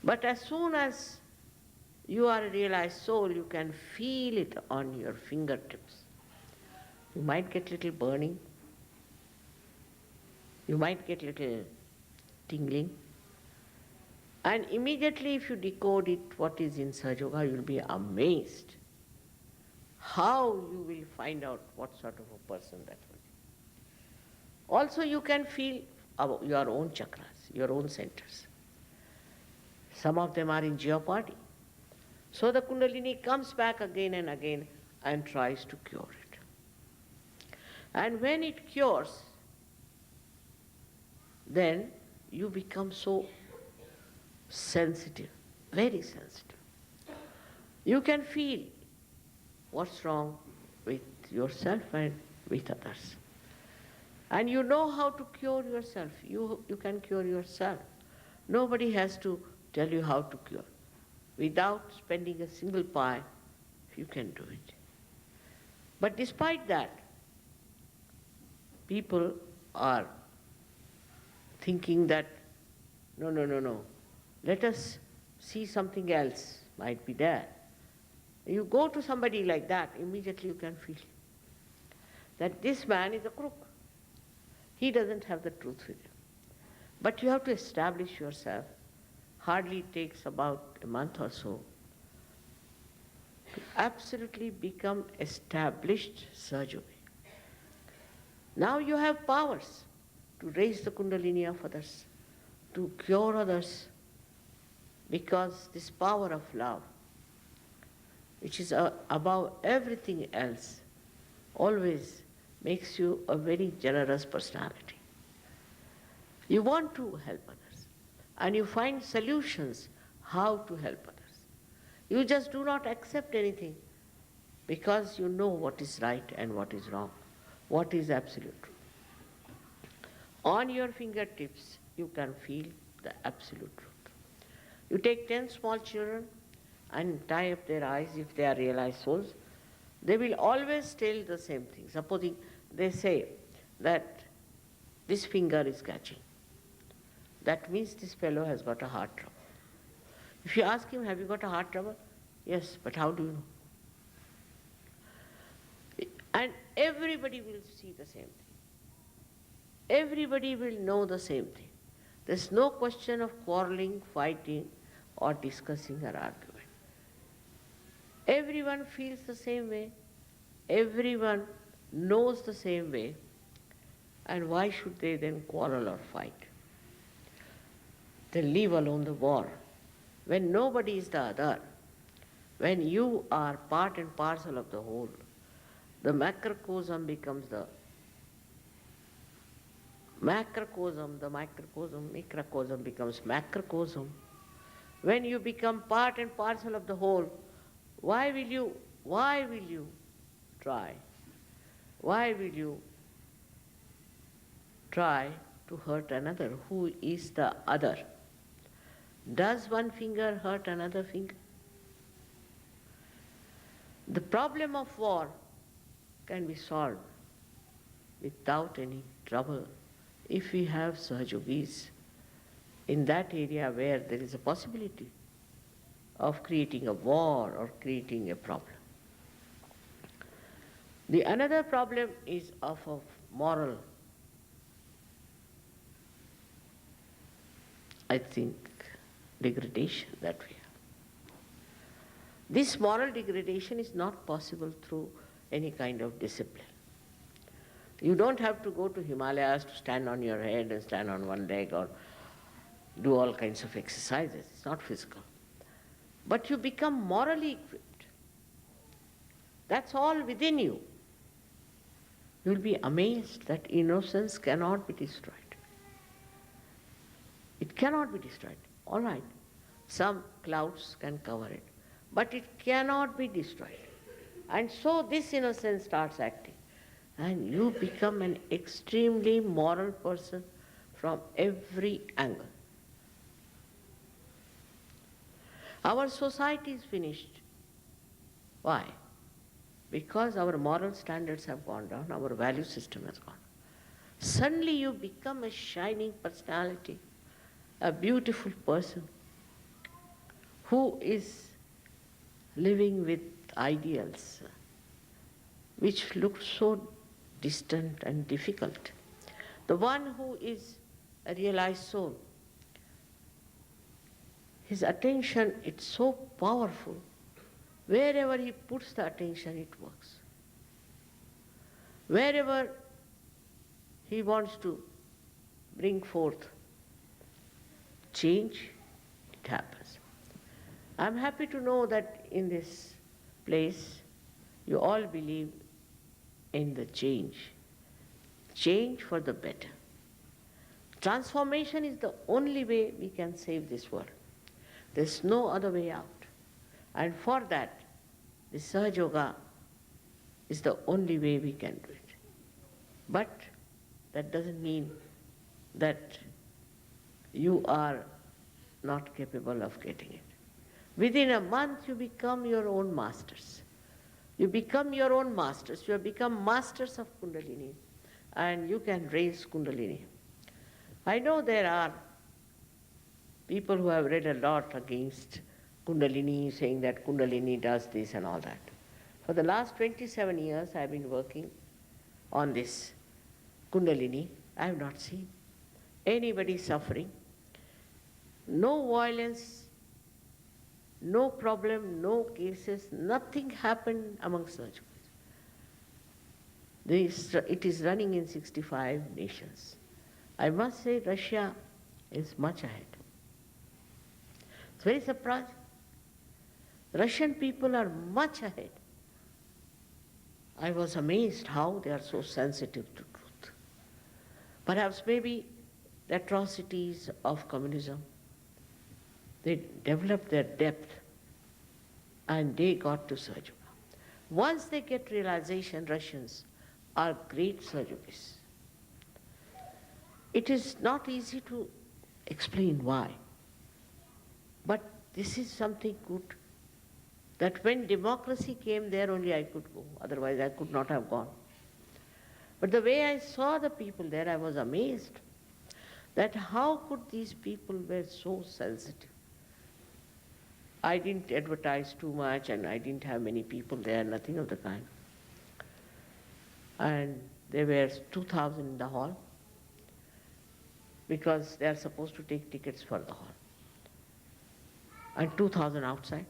But as soon as you are a realized soul, you can feel it on your fingertips. You might get little burning. You might get little tingling. And immediately if you decode it, what is in Sahaja Yoga, you will be amazed how you will find out what sort of a person that will be. Also you can feel your own chakras, your own centers. Some of them are in jeopardy. So the Kundalini comes back again and again and tries to cure it. And when it cures, then you become so sensitive, very sensitive. You can feel what's wrong with yourself and with others. And you know how to cure yourself. You can cure yourself. Nobody has to tell you how to cure. Without spending a single pie, you can do it. But despite that, people are thinking that, no, let us see something else might be there. You go to somebody like that, immediately you can feel that this man is a crook. He doesn't have the truth with him. But you have to establish yourself. Hardly takes about a month or so to absolutely become established Sahaja Yogi. Now you have powers to raise the Kundalini of others, to cure others, because this power of love, which is above everything else, always makes you a very generous personality. You want to help others, and you find solutions how to help others. You just do not accept anything because you know what is right and what is wrong, what is absolute truth. On your fingertips, you can feel the absolute truth. You take 10 small children and tie up their eyes if they are realized souls. They will always tell the same thing. Supposing they say that this finger is catching, that means this fellow has got a heart trouble. If you ask him, have you got a heart trouble? Yes, but how do you know? And everybody will see the same thing. Everybody will know the same thing. There's no question of quarreling, fighting, or discussing or arguing. Everyone feels the same way. Everyone knows the same way. And why should they then quarrel or fight? Then leave alone the war. When nobody is the other, when you are part and parcel of the whole, the macrocosm becomes the macrocosm, the microcosm becomes macrocosm. When you become part and parcel of the whole, why will you try? Why will you try to hurt another? Who is the other? Does one finger hurt another finger? The problem of war can be solved without any trouble if we have Sahaja Yogis in that area where there is a possibility of creating a war or creating a problem. The another problem is of moral, I think, degradation that we have. This moral degradation is not possible through any kind of discipline. You don't have to go to Himalayas to stand on your head and stand on one leg or do all kinds of exercises. It's not physical. But you become morally equipped. That's all within you. You'll be amazed that innocence cannot be destroyed. It cannot be destroyed. All right, some clouds can cover it, but it cannot be destroyed. And so this innocence starts acting, and you become an extremely moral person from every angle. Our society is finished. Why? Because our moral standards have gone down, our value system has gone. Suddenly you become a shining personality, a beautiful person who is living with ideals which look so distant and difficult. The one who is a realized soul, his attention, it's so powerful. Wherever he puts the attention, it works. Wherever he wants to bring forth change, it happens. I'm happy to know that in this place, you all believe in the change for the better. Transformation is the only way we can save this world. There's no other way out. And for that, the Sahaja Yoga is the only way we can do it. But that doesn't mean that you are not capable of getting it. Within a month, you become your own masters. You become your own masters. You have become masters of Kundalini, and you can raise Kundalini. I know there are people who have read a lot against Kundalini, saying that Kundalini does this and all that. For the last 27 years, I have been working on this Kundalini. I have not seen anybody suffering. No violence, no problem, no cases, nothing happened among surgeons. It is running in 65 nations. I must say Russia is much ahead. It's very surprising. Russian people are much ahead. I was amazed how they are so sensitive to truth. Perhaps maybe the atrocities of communism, they developed their depth and they got to Sahaja. Once they get realization, Russians are great Sahajas. It is not easy to explain why, but this is something good, that when democracy came there only I could go, otherwise I could not have gone. But the way I saw the people there, I was amazed that how could these people were so sensitive. I didn't advertise too much and I didn't have many people there, nothing of the kind. And there were 2,000 in the hall because they are supposed to take tickets for the hall. And 2,000 outside.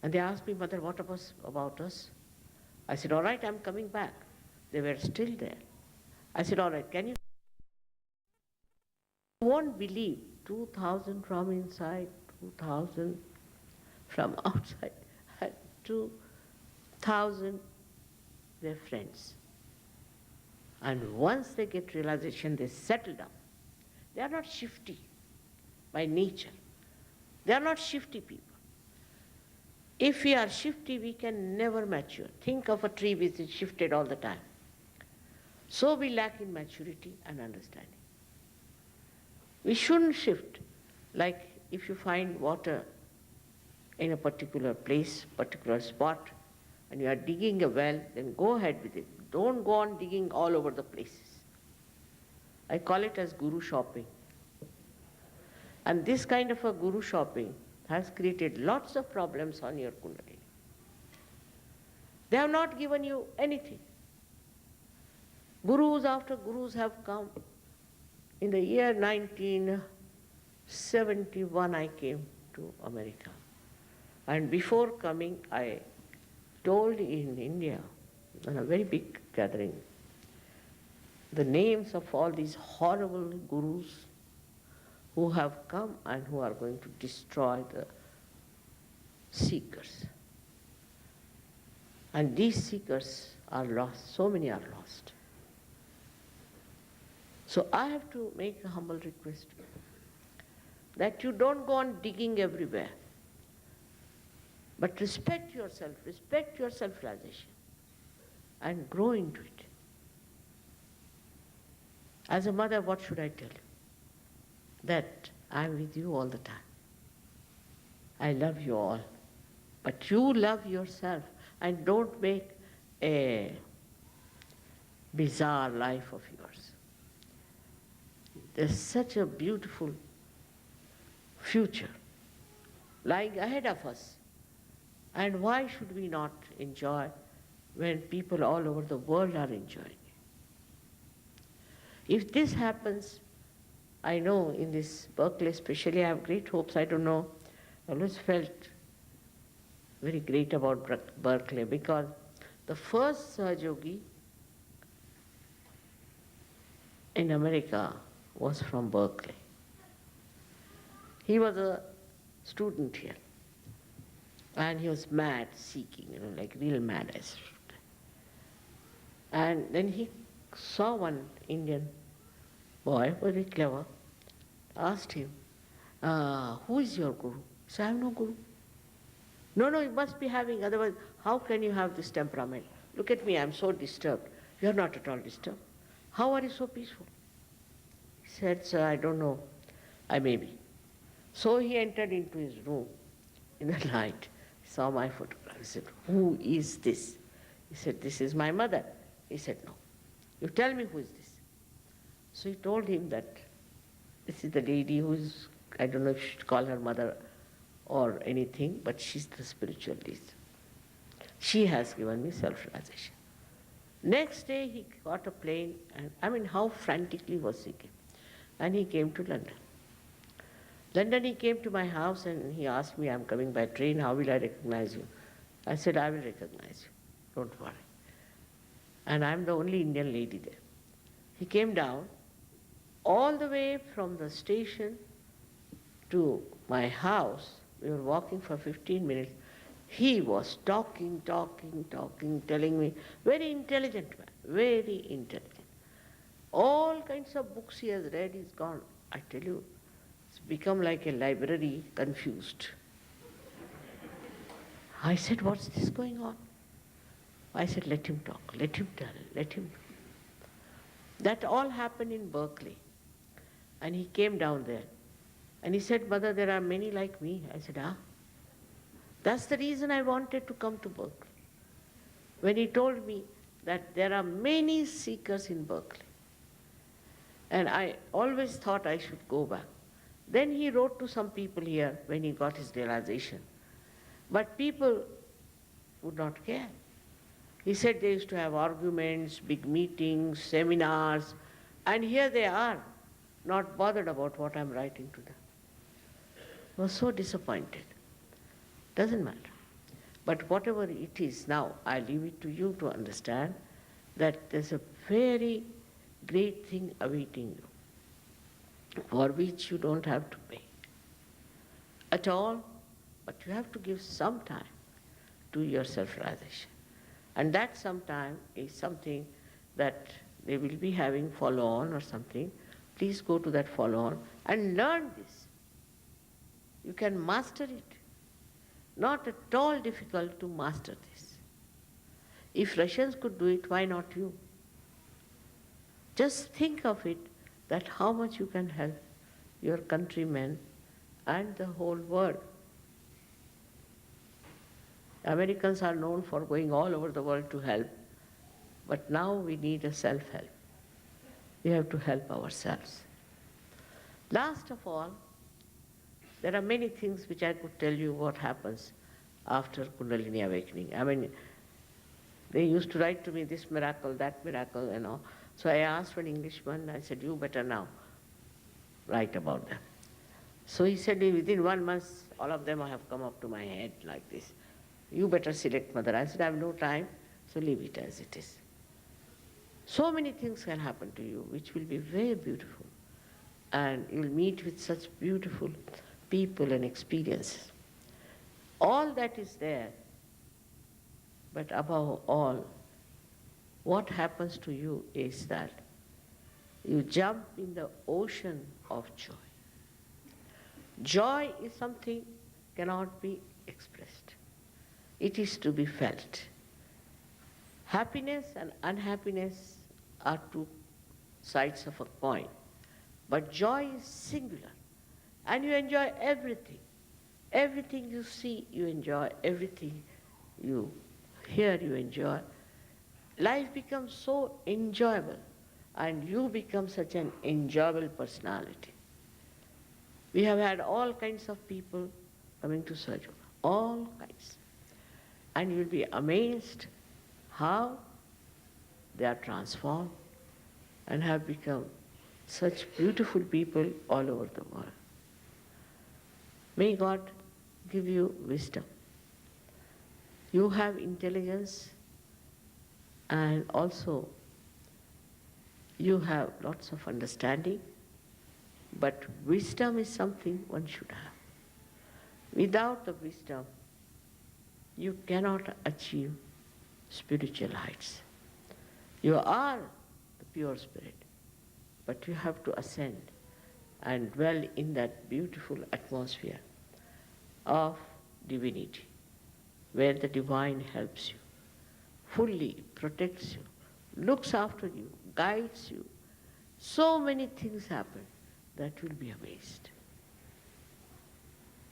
And they asked me, Mother, what about us? I said, all right, I'm coming back. They were still there. I said, all right, can you? You won't believe 2,000 from inside, 2,000 from outside, and 2,000 were friends. And once they get realization, they settle down. They are not shifty by nature. They are not shifty people. If we are shifty, we can never mature. Think of a tree which is shifted all the time. So we lack in maturity and understanding. We shouldn't shift. Like if you find water in a particular place, particular spot, and you are digging a well, then go ahead with it. Don't go on digging all over the places. I call it as guru shopping. And this kind of a guru shopping has created lots of problems on your Kundalini. They have not given you anything. Gurus after gurus have come. In the year 1971, I came to America. And before coming, I told in India, in a very big gathering, the names of all these horrible gurus who have come and who are going to destroy the seekers. And these seekers are lost, so many are lost. So I have to make a humble request that you don't go on digging everywhere, but respect your self-realization, and grow into it. As a mother, what should I tell you? That I'm with you all the time. I love you all. But you love yourself and don't make a bizarre life of yours. there's such a beautiful future lying ahead of us. And why should we not enjoy when people all over the world are enjoying it? If this happens, I know in this Berkeley especially, I have great hopes. I don't know, I always felt very great about Berkeley because the first Sahaja Yogi in America was from Berkeley. He was a student here. And he was mad, seeking, like real mad. And then he saw one Indian boy, very clever, asked him, who is your guru? He said, I have no guru. No, you must be having, otherwise how can you have this temperament? Look at me, I'm so disturbed. You're not at all disturbed. How are you so peaceful? He said, sir, I don't know. I may be. So he entered into his room in the night, saw my photograph. He said, who is this? He said, this is my mother. He said, no. You tell me who is this? So he told him that this is the lady who is, I don't know if you should call her mother or anything, but she's the spiritual leader. She has given me self-realization. Next day he got a plane, and I mean how frantically was he came. And he came to London. London he came to my house and he asked me, I'm coming by train, how will I recognize you? I said, I will recognize you, don't worry. And I'm the only Indian lady there. He came down all the way from the station to my house. We were walking for 15 minutes. He was talking, telling me, very intelligent man, very intelligent. All kinds of books he has read, he's gone. I tell you, it's become like a library, confused. I said, what's this going on? I said, let him talk, let him tell, let him. That all happened in Berkeley. And he came down there. And he said, Mother, there are many like me. I said, that's the reason I wanted to come to Berkeley. When he told me that there are many seekers in Berkeley. And I always thought I should go back. Then he wrote to some people here when he got his realization. But people would not care. He said they used to have arguments, big meetings, seminars, and here they are, not bothered about what I'm writing to them. I was so disappointed. Doesn't matter. But whatever it is now, I leave it to you to understand that there's a very great thing awaiting you, for which you don't have to pay at all, but you have to give some time to your self-realization. And that sometime is something that they will be having follow-on or something. Please go to that follow-on and learn this. You can master it. Not at all difficult to master this. If Russians could do it, why not you? Just think of it, that how much you can help your countrymen and the whole world. Americans are known for going all over the world to help, but now we need a self-help. We have to help ourselves. Last of all, there are many things which I could tell you what happens after Kundalini awakening. I mean, they used to write to me this miracle, that miracle, you know. So I asked one Englishman, I said, you better now write about them. So he said, within 1 month, all of them have come up to my head like this. You better select, Mother. I said, I have no time, so leave it as it is. So many things can happen to you, which will be very beautiful. And you'll meet with such beautiful people and experiences. All that is there, but above all, what happens to you is that you jump in the ocean of joy. Joy is something cannot be expressed. It is to be felt. Happiness and unhappiness are two sides of a coin, but joy is singular, and you enjoy everything. Everything you see, you enjoy. Everything you hear, you enjoy. Life becomes so enjoyable and you become such an enjoyable personality. We have had all kinds of people coming to Sahaja, all kinds. And you'll be amazed how they are transformed and have become such beautiful people all over the world. May God give you wisdom. You have intelligence and also you have lots of understanding, but wisdom is something one should have. Without the wisdom, you cannot achieve spiritual heights. You are the pure spirit, but you have to ascend and dwell in that beautiful atmosphere of divinity, where the divine helps you, fully protects you, looks after you, guides you. So many things happen that you'll be amazed.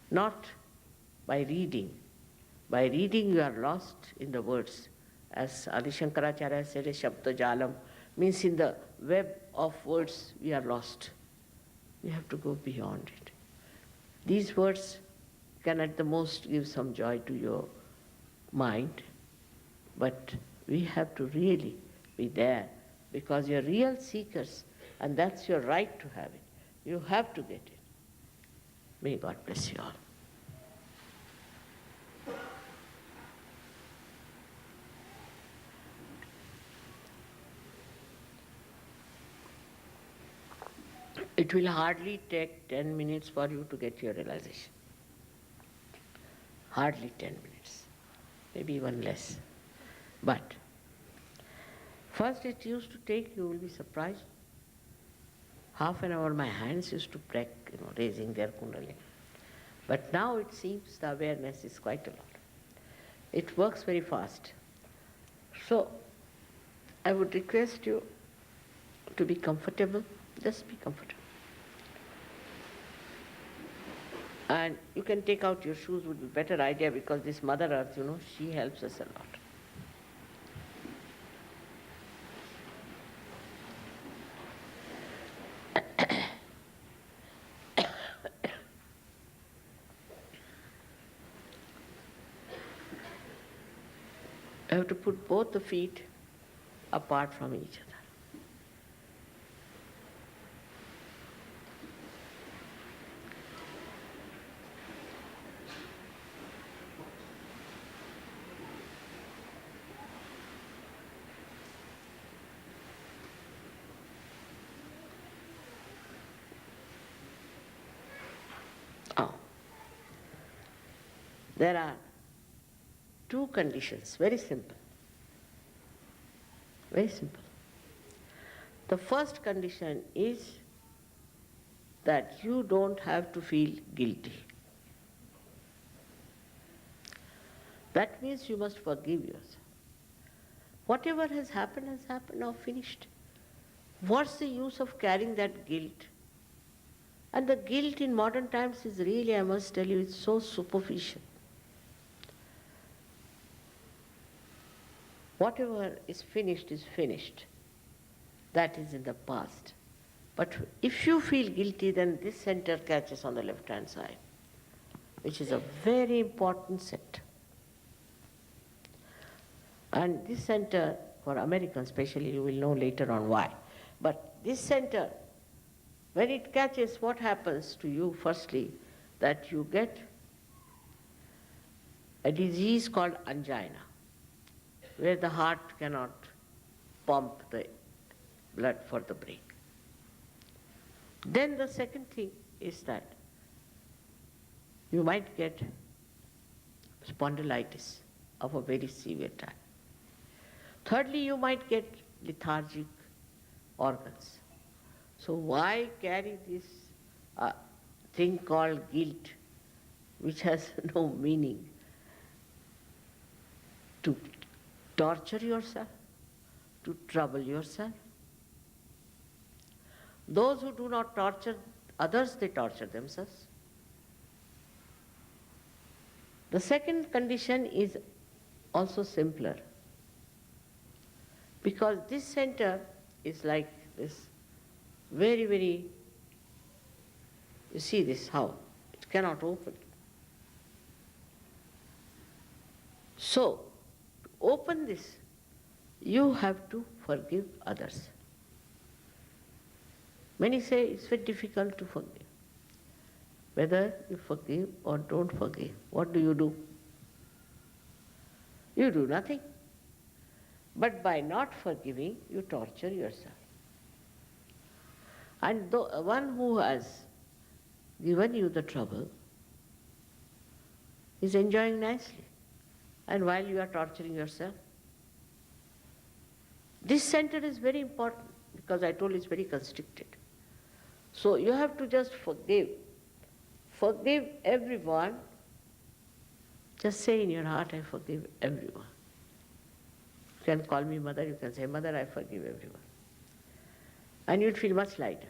Not by reading. By reading you are lost in the words. As Adi Shankaracharya said, Shabda Jalam, means in the web of words we are lost. We have to go beyond it. These words can at the most give some joy to your mind, but we have to really be there because you're real seekers and that's your right to have it. You have to get it. May God bless you all. It will hardly take 10 minutes for you to get your realization. Hardly 10 minutes, maybe even less. But first it used to take, you will be surprised, half an hour my hands used to break, raising their kundalini. But now it seems the awareness is quite a lot. It works very fast. So I would request you to be comfortable, just be comfortable. And you can take out your shoes, would be a better idea because this Mother Earth, she helps us a lot. You have to put both the feet apart from each other. There are two conditions, very simple. Very simple. The first condition is that you don't have to feel guilty. That means you must forgive yourself. Whatever has happened, now finished. What's the use of carrying that guilt? And the guilt in modern times is really, I must tell you, it's so superficial. Whatever is finished is finished. That is in the past. But if you feel guilty, then this center catches on the left-hand side, which is a very important center. And this center, for Americans especially, you will know later on why. But this center, when it catches, what happens to you? Firstly, that you get a disease called angina, where the heart cannot pump the blood for the brain. Then the second thing is that you might get spondylitis of a very severe type. Thirdly, you might get lethargic organs. So why carry this thing called guilt, which has no meaning, to torture yourself, to trouble yourself? Those who do not torture others, they torture themselves. The second condition is also simpler, because this center is like this very, very, you see this how? It cannot open. So, to open this, you have to forgive others. Many say it's very difficult to forgive. Whether you forgive or don't forgive, what do? You do nothing. But by not forgiving, you torture yourself. And the one who has given you the trouble is enjoying nicely, and while you are torturing yourself. This center is very important because I told it's very constricted. So you have to just forgive. Forgive everyone. Just say in your heart, I forgive everyone. You can call me mother, you can say, Mother, I forgive everyone. And you'll feel much lighter.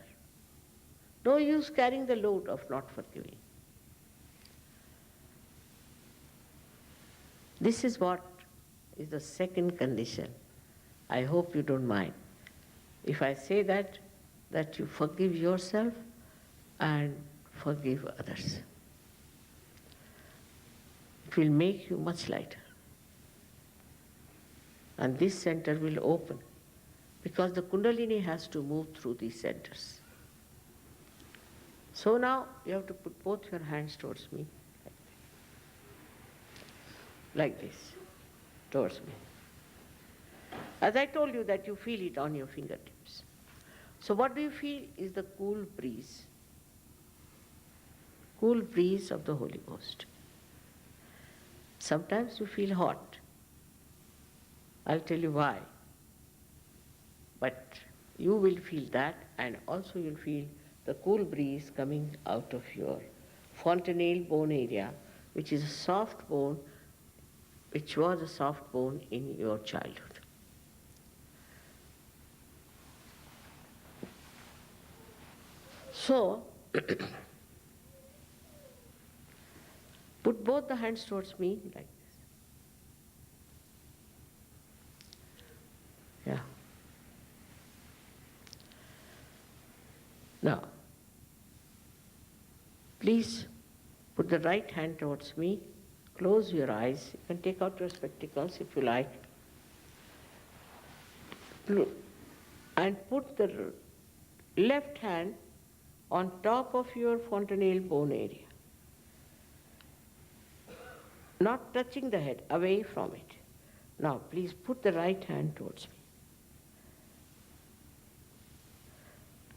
No use carrying the load of not forgiving. This is what is the second condition. I hope you don't mind. If I say that you forgive yourself and forgive others. It will make you much lighter. And this center will open because the Kundalini has to move through these centers. So now you have to put both your hands towards me, like this, towards me. As I told you that you feel it on your fingertips. So what do you feel is the cool breeze of the Holy Ghost. Sometimes you feel hot. I'll tell you why. But you will feel that, and also you'll feel the cool breeze coming out of your fontanelle bone area, which is a soft bone, which was a soft bone in your childhood. So, put both the hands towards me like this. Yeah. Now, please put the right hand towards me, close your eyes, you can take out your spectacles if you like, and put the left hand on top of your fontanelle bone area, not touching the head, away from it. Now, please put the right hand towards me.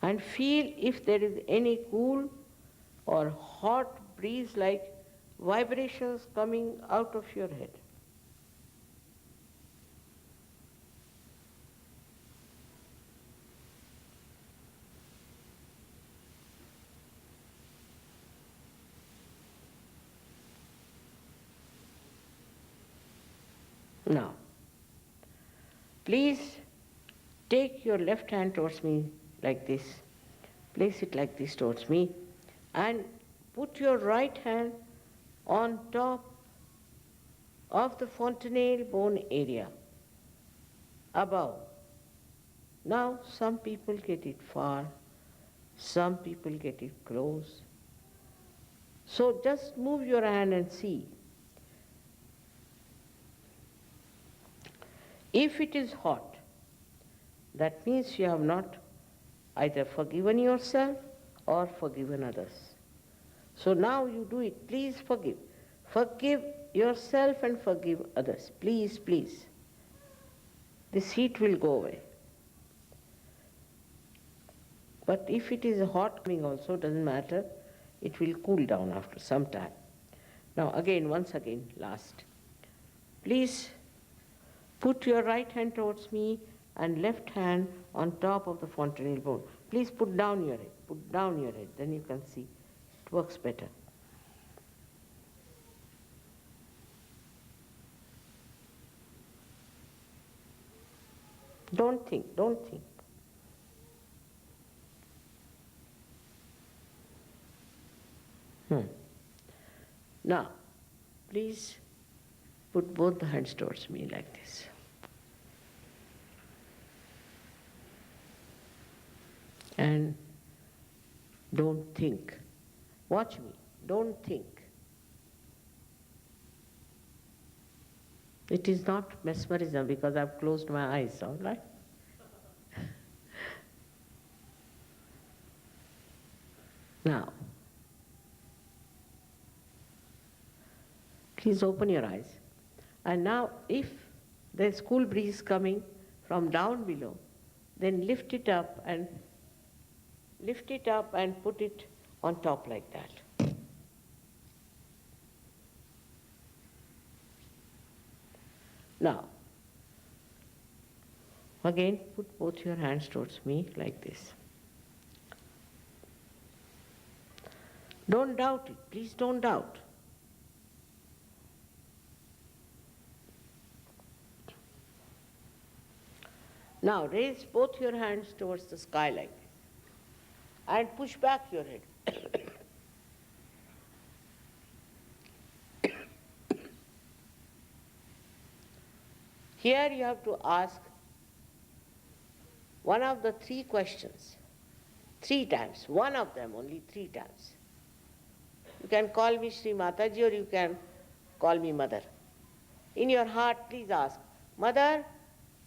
And feel if there is any cool or hot breeze-like vibrations coming out of your head. Now, please take your left hand towards me like this, place it like this towards me, and put your right hand on top of the fontanelle bone area, above. Now, some people get it far, some people get it close. So just move your hand and see. If it is hot, that means you have not either forgiven yourself or forgiven others. So now you do it. Please forgive. Forgive yourself and forgive others. Please, please. This heat will go away. But if it is hot coming also, doesn't matter. It will cool down after some time. Now again, once again, last. Please put your right hand towards me and left hand on top of the fontanelle bone. Please put down your head, then you can see. It works better. Don't think. Now, please put both the hands towards me like this. And don't think. Watch me. Don't think. It is not mesmerism because I've closed my eyes, all right? Now, please open your eyes. And now, if there's cool breeze coming from down below, then lift it up and put it on top like that. Now, again, put both your hands towards me like this. Don't doubt it. Please don't doubt. Now, raise both your hands towards the sky like this and push back your head. Here you have to ask one of the three questions, 3 times, one of them only 3 times. You can call me Shri Mataji or you can call me Mother. In your heart, please ask, Mother,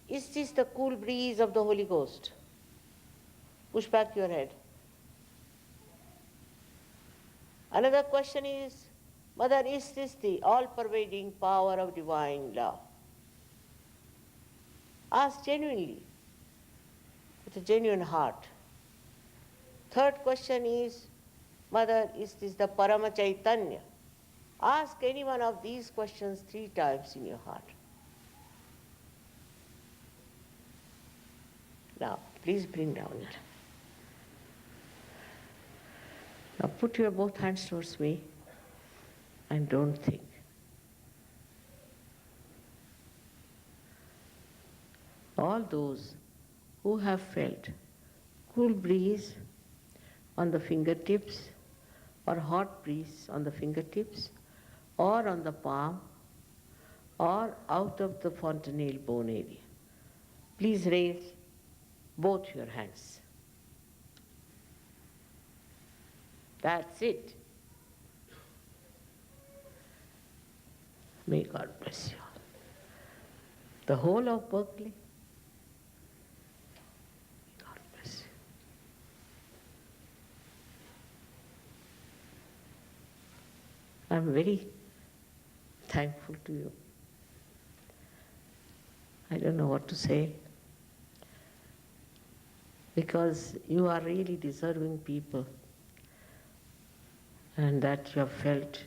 is this the cool breeze of the Holy Ghost? Push back your head. Another question is, Mother, is this the all-pervading power of divine love? Ask genuinely, with a genuine heart. Third question is, Mother, is this the Parama Chaitanya? Ask any one of these questions 3 times in your heart. Now, please bring down it. Now put your both hands towards me and don't think. All those who have felt cool breeze on the fingertips or hot breeze on the fingertips or on the palm or out of the fontanelle bone area, please raise both your hands. That's it. May God bless you all. The whole of Berkeley. God bless you. I'm very thankful to you. I don't know what to say, because you are really deserving people, and that you have felt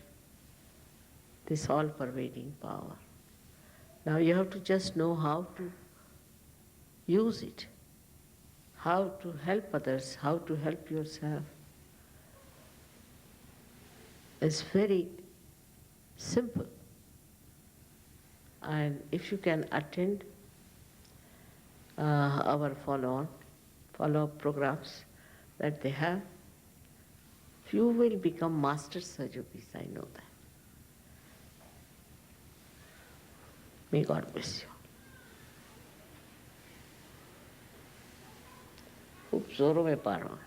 this all-pervading power. Now you have to just know how to use it, how to help others, how to help yourself. It's very simple. And if you can attend our follow-up programs that they have, you will become master Sajogis, I know that. May God bless you. खूब जोरों में पार हुआ.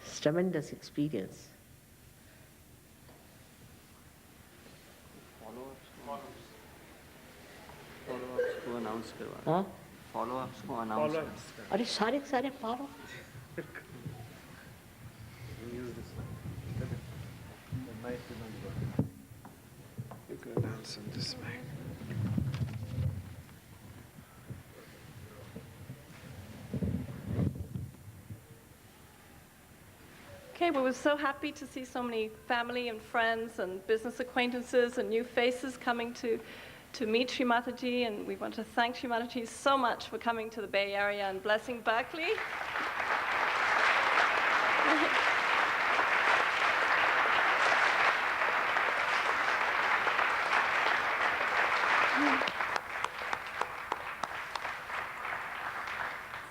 It's a tremendous experience. Follow-ups को announce करवा. हाँ? Follow-ups को announce करवा. अरे सारे के सारे पार हो. You can announce them this way. Okay, well, we're so happy to see so many family and friends and business acquaintances and new faces coming to meet Shri Mataji, and we want to thank Shri Mataji so much for coming to the Bay Area and blessing Berkeley.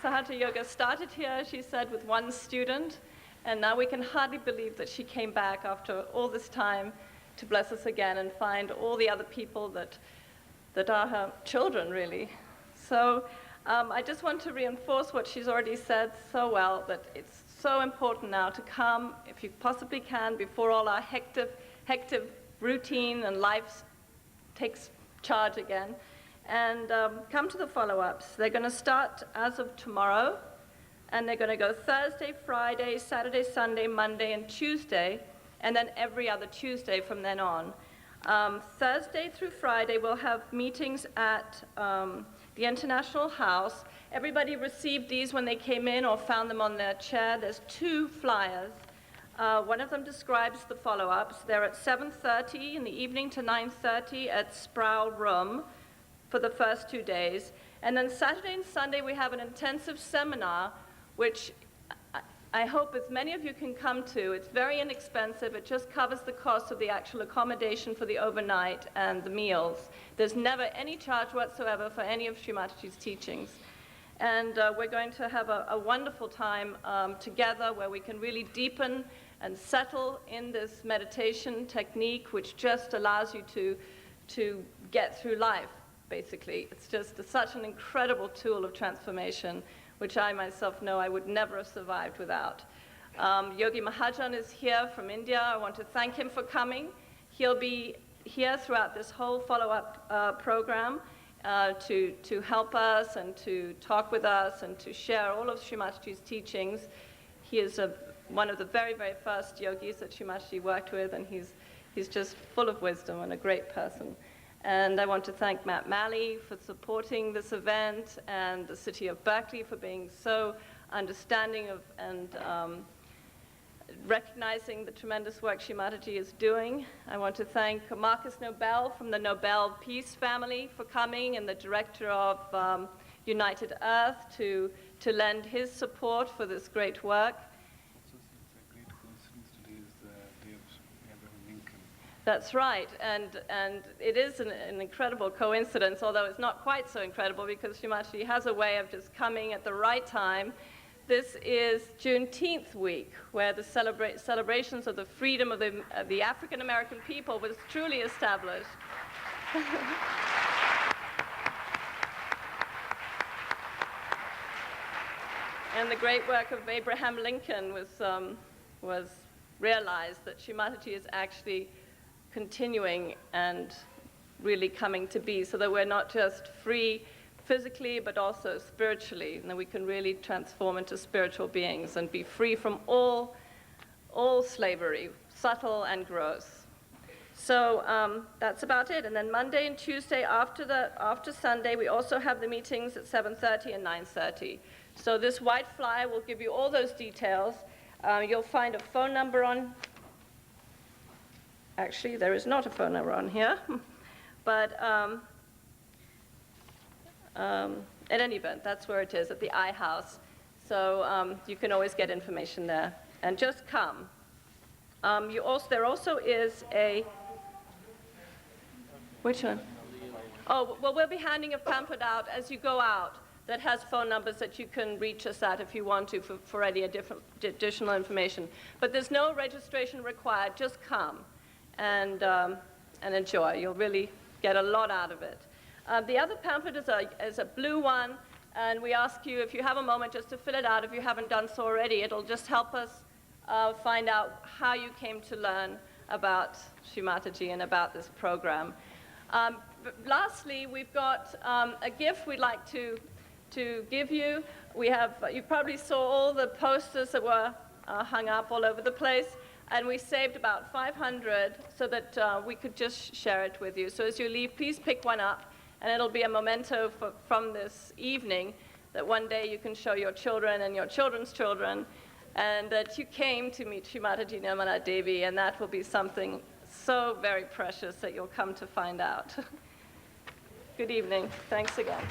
Sahaja Yoga started here, she said, with 1 student, and now we can hardly believe that she came back after all this time to bless us again and find all the other people that are her children, really. So I just want to reinforce what she's already said so well, that it's so important now to come, if you possibly can, before all our hectic routine and life takes charge again, and come to the follow-ups. They're going to start as of tomorrow, and they're going to go Thursday, Friday, Saturday, Sunday, Monday, and Tuesday, and then every other Tuesday from then on. Thursday through Friday, we'll have meetings at the International House. Everybody received these when they came in or found them on their chair. There's 2 flyers. One of them describes the follow-ups. They're at 7:30 in the evening to 9:30 at Sproul Room for the first 2 days. And then Saturday and Sunday, we have an intensive seminar, which I hope as many of you can come to. It's very inexpensive. It just covers the cost of the actual accommodation for the overnight and the meals. There's never any charge whatsoever for any of Shri Mataji's teachings. And we're going to have a wonderful time together where we can really deepen and settle in this meditation technique, which just allows you to get through life, basically. It's just such an incredible tool of transformation, which I myself know I would never have survived without. Yogi Mahajan is here from India. I want to thank him for coming. He'll be here throughout this whole follow-up program to help us and to talk with us and to share all of Shri Mataji's teachings. He is one of the very, very first yogis that Shri Mataji worked with, and he's just full of wisdom and a great person. And I want to thank Matt Malley for supporting this event, and the city of Berkeley for being so understanding of and recognizing the tremendous work Shri Mataji is doing. I want to thank Marcus Nobel from the Nobel Peace family for coming, and the director of United Earth to lend his support for this great work. That's right, and it is an incredible coincidence, although it's not quite so incredible because Shri Mataji has a way of just coming at the right time. This is Juneteenth week, where the celebrations of the freedom of the African American people was truly established. And the great work of Abraham Lincoln was realized that Shri Mataji is actually continuing and really coming to be, so that we're not just free physically but also spiritually, and that we can really transform into spiritual beings and be free from all slavery, subtle and gross. So that's about it. And then Monday and Tuesday after Sunday, we also have the meetings at 7:30 and 9:30. So this white flyer will give you all those details. You'll find a phone number on. Actually, there is not a phone number on here, but at any event, that's where it is, at the I House. So you can always get information there, and just come. There also is a, which one? Oh, well, we'll be handing a pamphlet out as you go out that has phone numbers that you can reach us at if you want to for any additional information. But there's no registration required, just come and enjoy. You'll really get a lot out of it. The other pamphlet is a blue one, and we ask you, if you have a moment, just to fill it out if you haven't done so already. It'll just help us find out how you came to learn about Shri Mataji and about this program. Lastly, we've got a gift we'd like to give you. You probably saw all the posters that were hung up all over the place, and we saved about 500 so that we could just share it with you. So as you leave, please pick one up, and it'll be a memento from this evening that one day you can show your children and your children's children, and that you came to meet Shri Mataji Nirmala Devi, and that will be something so very precious that you'll come to find out. Good evening. Thanks again.